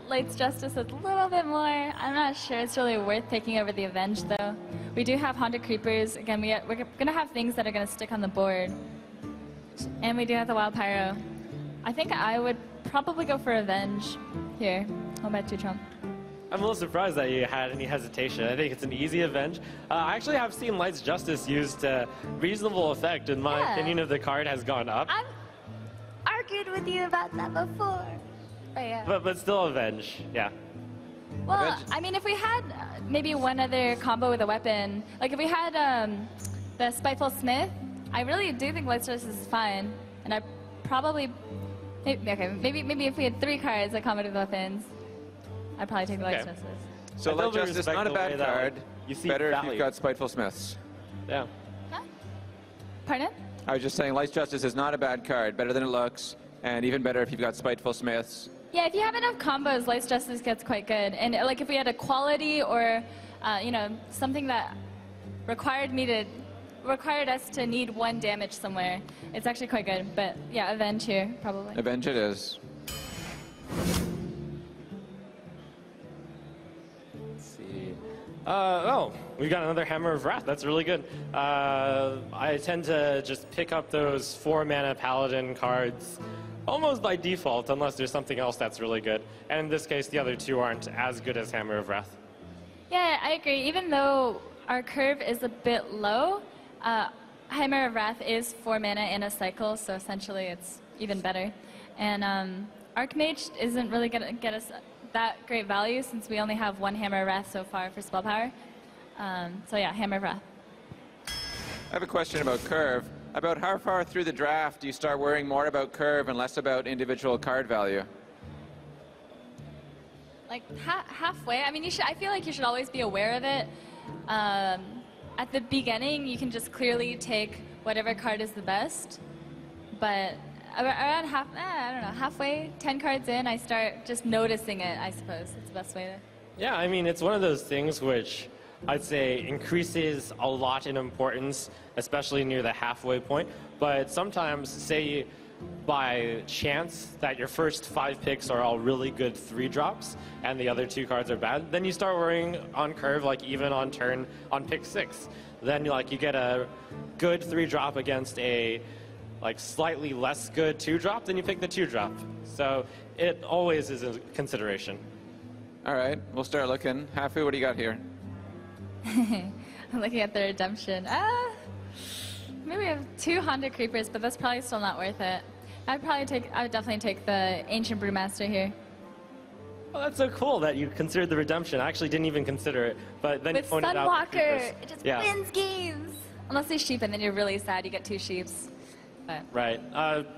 Light's Justice a little bit more. I'm not sure it's really worth taking over the Avenge, though. We do have Haunted Creepers. Again, we're going to have things that are going to stick on the board. And we do have the Wild Pyro. I think I would probably go for Avenge here. How about you, Trump? I'm a little surprised that you had any hesitation. I think it's an easy Avenge. I actually have seen Light's Justice used to reasonable effect, and my Yeah. opinion of the card has gone up. I've argued with you about that before. Right, yeah. but still Avenge. Yeah. Well, Avenge- I mean, if we had maybe one other combo with a weapon, like if we had the Spiteful Smith, I really do think Light Justice is fine, and I probably, maybe if we had 3 cards that combo with weapons, I'd probably take the Light Okay. Justice. So I Light totally Justice, respect not a the bad way that, card. like, you see Better if value. you've got Spiteful Smiths. Yeah. Huh? Pardon? I was just saying Light Justice is not a bad card. Better than it looks, and even better if you've got Spiteful Smiths. Yeah, if you have enough combos, Light Justice gets quite good. And like if we had a quality or, something that required us to need 1 damage somewhere, it's actually quite good. But yeah, Avenge here, probably. Avenge it is. Let's see. We got another Hammer of Wrath. That's really good. I tend to just pick up those 4-mana Paladin cards almost by default, unless there's something else that's really good. And in this case, the other 2 aren't as good as Hammer of Wrath. Yeah, I agree. Even though our curve is a bit low, Hammer of Wrath is 4 mana in a cycle, so essentially it's even better. And Archmage isn't really going to get us that great value since we only have 1 Hammer of Wrath so far for spell power. So yeah, Hammer of Wrath. I have a question about curve. About how far through the draft do you start worrying more about curve and less about individual card value? Like halfway. I mean, I feel like you should always be aware of it. At the beginning, you can just clearly take whatever card is the best. But around halfway, 10 cards in, I start just noticing it, I suppose. It's the best way to... Yeah, I mean, it's one of those things which I'd say increases a lot in importance, especially near the halfway point. But sometimes, say by chance that your first 5 picks are all really good 3-drops and the other 2 cards are bad, then you start worrying on curve, like even on turn on pick 6. Then you get a good 3-drop against a slightly less good 2-drop, then you pick the 2-drop. So it always is a consideration. All right, we'll start looking. Hafu, what do you got here? I'm looking at the redemption. Maybe we have 2 Honda Creepers, but that's probably still not worth it. I would definitely take the Ancient Brewmaster here. Well, that's so cool that you considered the redemption. I actually didn't even consider it, but then With you pointed out the Sunwalker, Creepers. it just Yeah. wins games. Unless they sheep, and then you're really sad. You get 2 sheeps. But Right.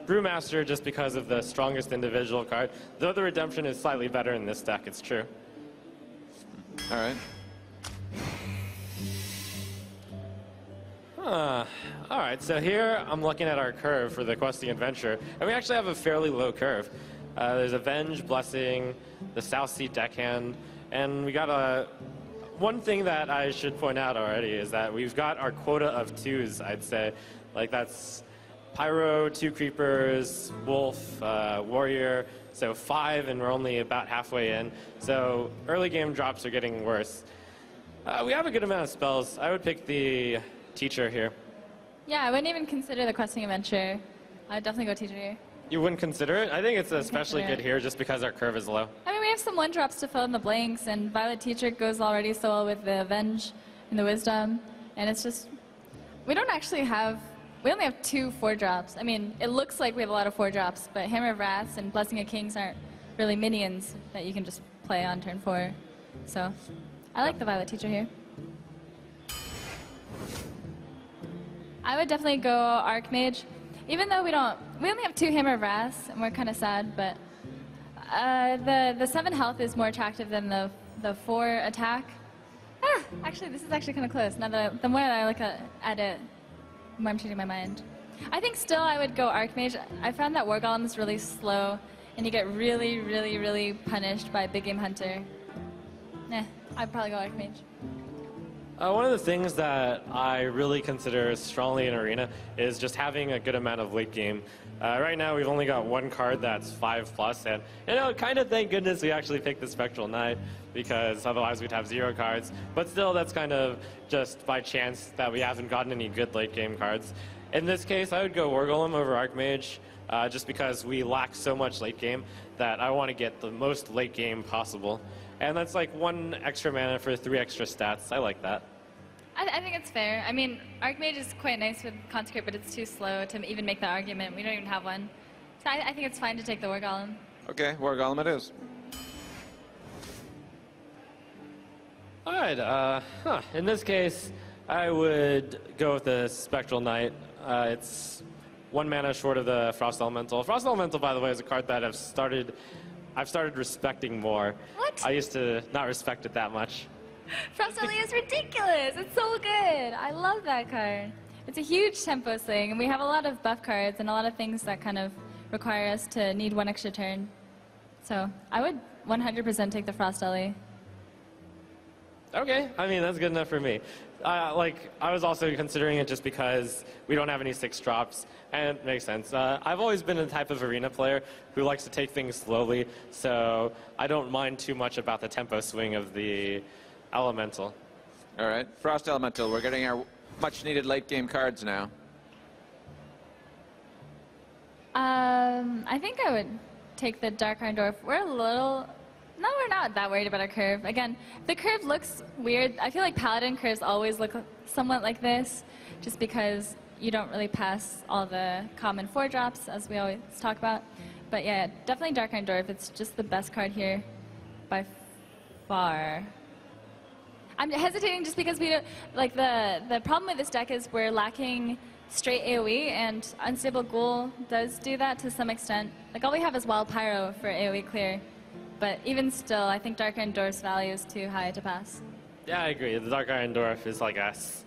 Brewmaster, just because of the strongest individual card. Though the redemption is slightly better in this deck, it's true. All right. All right, so here I'm looking at our curve for the Questing Adventure, and we actually have a fairly low curve. There's Avenge, Blessing, the South Sea Deckhand, and we got one thing that I should point out already is that we've got our quota of 2s, I'd say. That's Pyro, 2 Creepers, Wolf, Warrior, so 5, and we're only about halfway in. So early game drops are getting worse. We have a good amount of spells. I would pick the Teacher here. yeah, I wouldn't even consider the Questing Adventure. I would definitely go Teacher here. You wouldn't consider it? I think it's especially consider good it. here just because our curve is low. I mean, we have some 1-drops to fill in the blanks, and Violet Teacher goes already so well with the Avenge and the Wisdom. And it's just, we only have 2 4-drops. I mean, it looks like we have a lot of 4-drops, but Hammer of Wraths and Blessing of Kings aren't really minions that you can just play on turn 4. So, I like the Violet Teacher here. I would definitely go Archmage, even though we only have 2 Hammer of Wraths, and we're kind of sad, but the 7 health is more attractive than the 4 attack. Actually, this is actually kind of close. Now the more that I look at it, the more I'm changing my mind. I think still I would go Archmage. I found that War Golem is really slow, and you get really, really, really punished by Big Game Hunter. I'd probably go Archmage. One of the things that I really consider strongly in Arena is just having a good amount of late game. Right now, we've only got 1 card that's 5+, and kind of thank goodness we actually picked the Spectral Knight, because otherwise we'd have 0 cards. But still, that's kind of just by chance that we haven't gotten any good late game cards. In this case, I would go War Golem over Archmage, just because we lack so much late game that I want to get the most late game possible. And that's 1 extra mana for 3 extra stats. I like that. I think it's fair. I mean, Archmage is quite nice with Consecrate, but it's too slow to even make that argument. We don't even have one. So I think it's fine to take the War Golem. Okay, War Golem it is. All right. In this case, I would go with the Spectral Knight. It's 1 mana short of the Frost Elemental. Frost Elemental, by the way, is a card that I've started respecting more. What? I used to not respect it that much. Frost Ellie is ridiculous. It's so good. I love that card. It's a huge tempo swing, and we have a lot of buff cards and a lot of things that kind of require us to need 1 extra turn. So I would 100% take the Frost Ellie. Okay, I mean, that's good enough for me. I was also considering it just because we don't have any 6 drops, and it makes sense. I've always been the type of arena player who likes to take things slowly, so I don't mind too much about the tempo swing of the Elemental. All right, Frost Elemental. We're getting our much-needed late-game cards now. I think I would take the Dark Iron Dwarf. We're not that worried about our curve. Again, the curve looks weird. I feel like Paladin curves always look somewhat like this, just because you don't really pass all the common 4-drops, as we always talk about. But yeah, definitely Dark Iron Dwarf. It's just the best card here by far. I'm hesitating just because we don't, like, the problem with this deck is we're lacking straight AoE, and Unstable Ghoul does do that to some extent. Like, all we have is Wild Pyro for AoE clear. But even still, I think Dark Iron Dwarf's value is too high to pass. Yeah, I agree. The Dark Iron Dwarf is like us.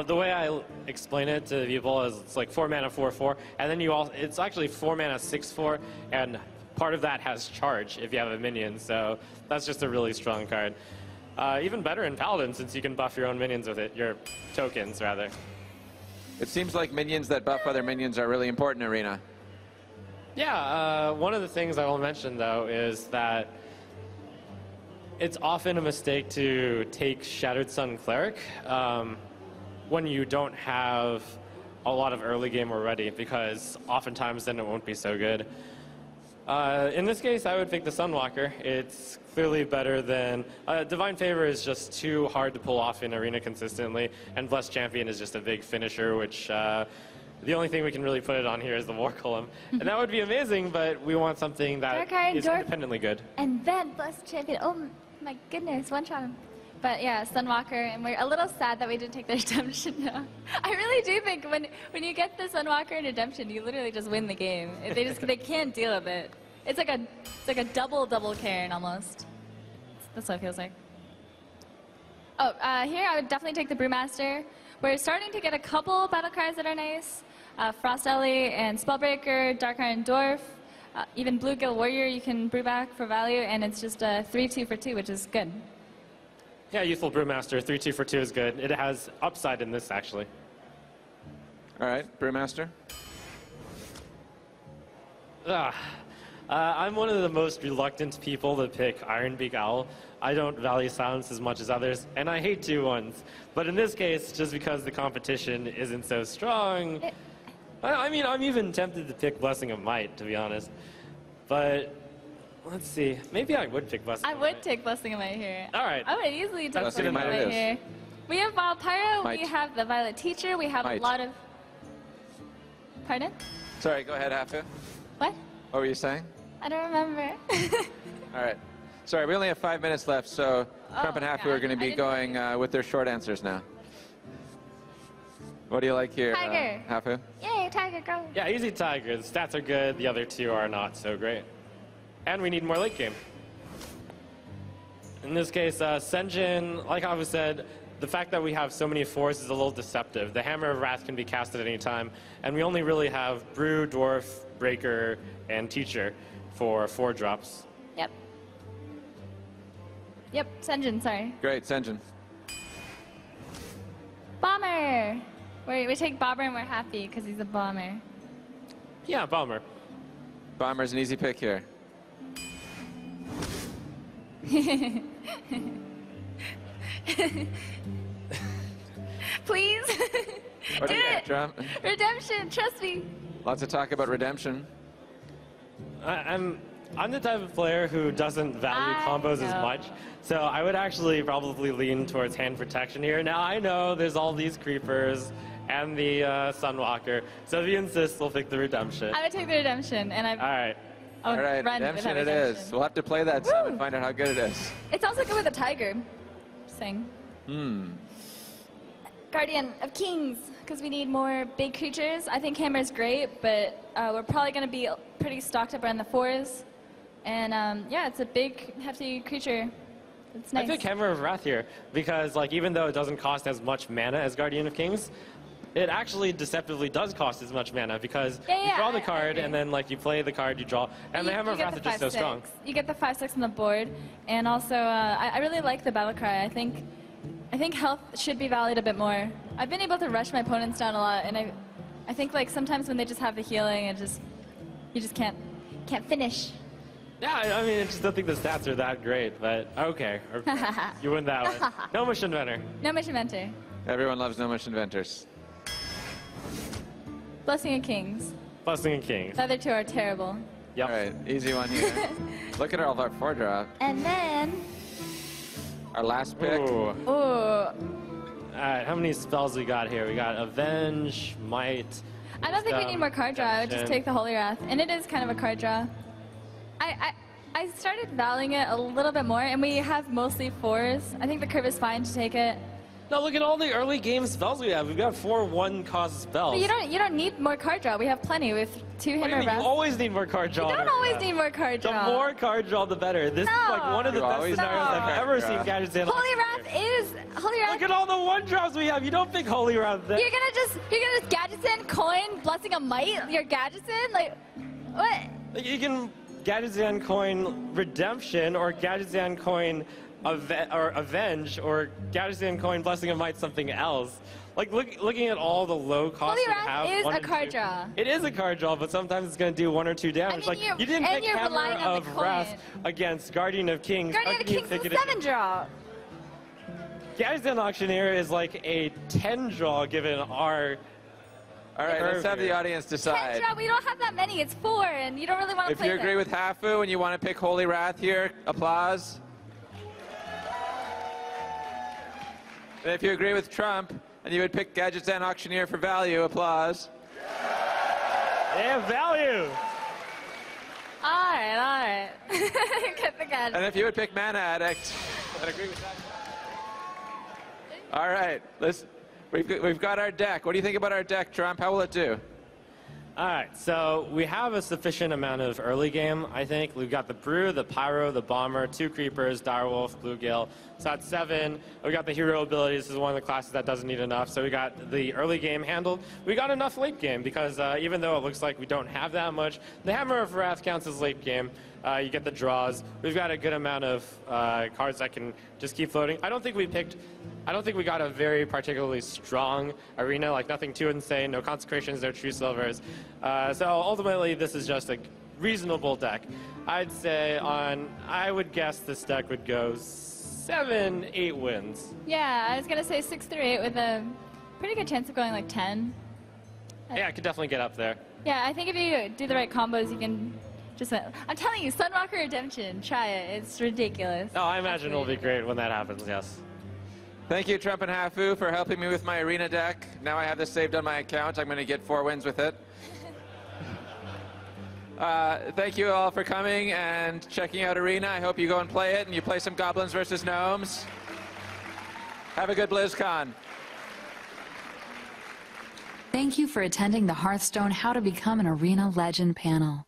The way I explain it to people is it's like 4 mana 4/4, and then it's actually 4 mana 6/4, and part of that has charge if you have a minion. So that's just a really strong card. Even better in Paladin, since you can buff your own minions with it, your tokens rather. It seems like minions that buff other minions are really important in Arena. Yeah, one of the things I will mention, though, is that it's often a mistake to take Shattered Sun Cleric when you don't have a lot of early game already, because oftentimes then it won't be so good. In this case, I would pick the Sunwalker. It's clearly better than... Divine Favor is just too hard to pull off in Arena consistently, and Blessed Champion is just a big finisher, which... the only thing we can really put it on here is the War Golem. And that would be amazing, but we want something that is independently good. And then Blessed Champion. Oh my goodness, one-shot him. But yeah, Sunwalker, and we're a little sad that we didn't take the Redemption now. I really do think when you get the Sunwalker and Redemption, you literally just win the game. They can't deal with it. It's like a double Cairn almost. That's what it feels like. Oh, here I would definitely take the Brewmaster. We're starting to get a couple battle cries that are nice. Frost Ellie and Spellbreaker, Dark Iron Dwarf, even Bluegill Warrior you can brew back for value, and it's just a 3/2 for 2, which is good. Yeah, Youthful Brewmaster, 3/2 for 2 is good. It has upside in this, actually. All right, Brewmaster. I'm one of the most reluctant people to pick Ironbeak Owl. I don't value silence as much as others, and I hate 2/1s. But in this case, just because the competition isn't so strong, I mean, I'm even tempted to pick Blessing of Might, to be honest. But let's see, maybe I would pick Blessing of Might. I would take Blessing of Might here. All right. I would easily take Blessing Blessing of of Might Might here. We have Wild Pyro, Might. we have the Violet Teacher, we have Might. a lot of... Pardon? Sorry, go ahead, Hafu. What? What were you saying? I don't remember. All right. Sorry, we only have 5 minutes left, so Trump and Hafu yeah, are going to I be didn't going with their short answers now. What do you like here, Tiger. Hafu? Yay, Tiger, go. Yeah, easy Tiger. The stats are good. The other 2 are not so great. And we need more late game. In this case, Senjin, like Hafu said, the fact that we have so many 4s is a little deceptive. The Hammer of Wrath can be cast at any time, and we only really have Brew, Dwarf, Breaker, and Teacher for 4 drops. Yep. Yep, Senjin, sorry. Great, Senjin. Bomber! We take Bomber and we're happy because he's a bomber. Yeah, Bomber. Bomber's an easy pick here. Please? What Do do you it! got, Trump? Redemption, trust me. Lots of talk about redemption. I'm the type of player who doesn't value combos as know. much, so I would actually probably lean towards hand protection here. Now, I know there's all these creepers and the Sunwalker, so if you insist, we'll pick the Redemption. I would take the Redemption, and All right. All right, run with Redemption that it is. Redemption. We'll have to play that some and find out how good it is. It's also good with a tiger. Just saying. Guardian of Kings, because we need more big creatures. I think Hammer's great, but we're probably going to be pretty stocked up around the 4s. And yeah, it's a big, hefty creature. It's nice. I think Hammer of Wrath here, because like even though it doesn't cost as much mana as Guardian of Kings, it actually deceptively does cost as much mana because you draw the card and then like you play the card, you draw, and the Hammer of Wrath is just so strong. You get the 5/6 on the board, and also I really like the battle cry. I think health should be valued a bit more. I've been able to rush my opponents down a lot, and I think like sometimes when they just have the healing, you just can't finish. Yeah, I mean, I just don't think the stats are that great, but okay. You win that one. No Mush Inventor. No Mush Inventor. Everyone loves Gnomish Inventors. Blessing of Kings. Blessing of Kings. The other two are terrible. Yep. All right, easy one here. Look at all of our 4-drop. And then, Our last pick. Ooh. ooh, Alright, how many spells we got here? We got Avenge, Might. I don't think we need more card draw. I would just Redemption. take the Holy Wrath, and it is kind of a card draw. I started valuing it a little bit more, and we have mostly 4s. I think the curve is fine to take it. No, look at all the early game spells we have. We've got 4 1-cost spells. But you don't need more card draw. We have plenty with 2 What do you Hammer mean? You Wrath. always need more card draw. You don't always need more card The draw. more card draw, the better. This is like one of the You best always scenarios need I've card ever draw. seen Gadgets in. Holy Wrath. Look at all the 1-drops we have. You don't pick Holy Wrath there. You're gonna just Gadgetzan, coin, Blessing of Might. Your Gadgetzan, like what? You can Gadgetzan coin Redemption or Gadgetzan coin Avenge or Gadgetzan coin Blessing of Might something else. Like looking at all the low costs Holy we Wrath have. is 1 a and card 2. draw. It is a card draw, but sometimes it's going to do 1 or 2 damage. I mean, like you didn't and pick you're Hammer relying on the of Wrath coin. against Guardian of Kings. Guardian How of can you Kings pick is it a against- 7 draw. Gadgetzan Auctioneer is like a 10 draw given our. All right, let's have the Curve. audience 10 decide. draw. We don't have that many. It's 4, and you don't really want to If play you agree them. with Hafu and you want to pick Holy Wrath here, applause. And if you agree with Trump and you would pick Gadgetzan Auctioneer for value, applause. They have value. All right. Get the Gadget. And if you would pick Mana Addict, I'd agree with that. All right, we've got our deck. What do you think about our deck, Trump? How will it do? All right, so we have a sufficient amount of early game, I think. We've got the Brew, the Pyro, the Bomber, 2 Creepers, Direwolf, Bluegill. So that's 7. We got the Hero abilities. This is one of the classes that doesn't need enough. So we got the early game handled. We got enough late game because even though it looks like we don't have that much, the Hammer of Wrath counts as late game. You get the draws. We've got a good amount of cards that can just keep floating. I don't think we got a very particularly strong arena, like nothing too insane, no consecrations, no true silvers. So ultimately, this is just a reasonable deck. I'd say I would guess this deck would go 7, 8 wins. Yeah, I was gonna say 6 through 8 with a pretty good chance of going like 10. Yeah, I could definitely get up there. Yeah, I think if you do the right combos, you can just. I'm telling you, Sunwalker Redemption, try it. It's ridiculous. Oh, I imagine it'll be great when that happens, yes. Thank you, Trump and Hafu, for helping me with my arena deck. Now I have this saved on my account. I'm going to get 4 wins with it. Thank you all for coming and checking out Arena. I hope you go and play it and you play some Goblins versus Gnomes. Have a good BlizzCon. Thank you for attending the Hearthstone How to Become an Arena Legend panel.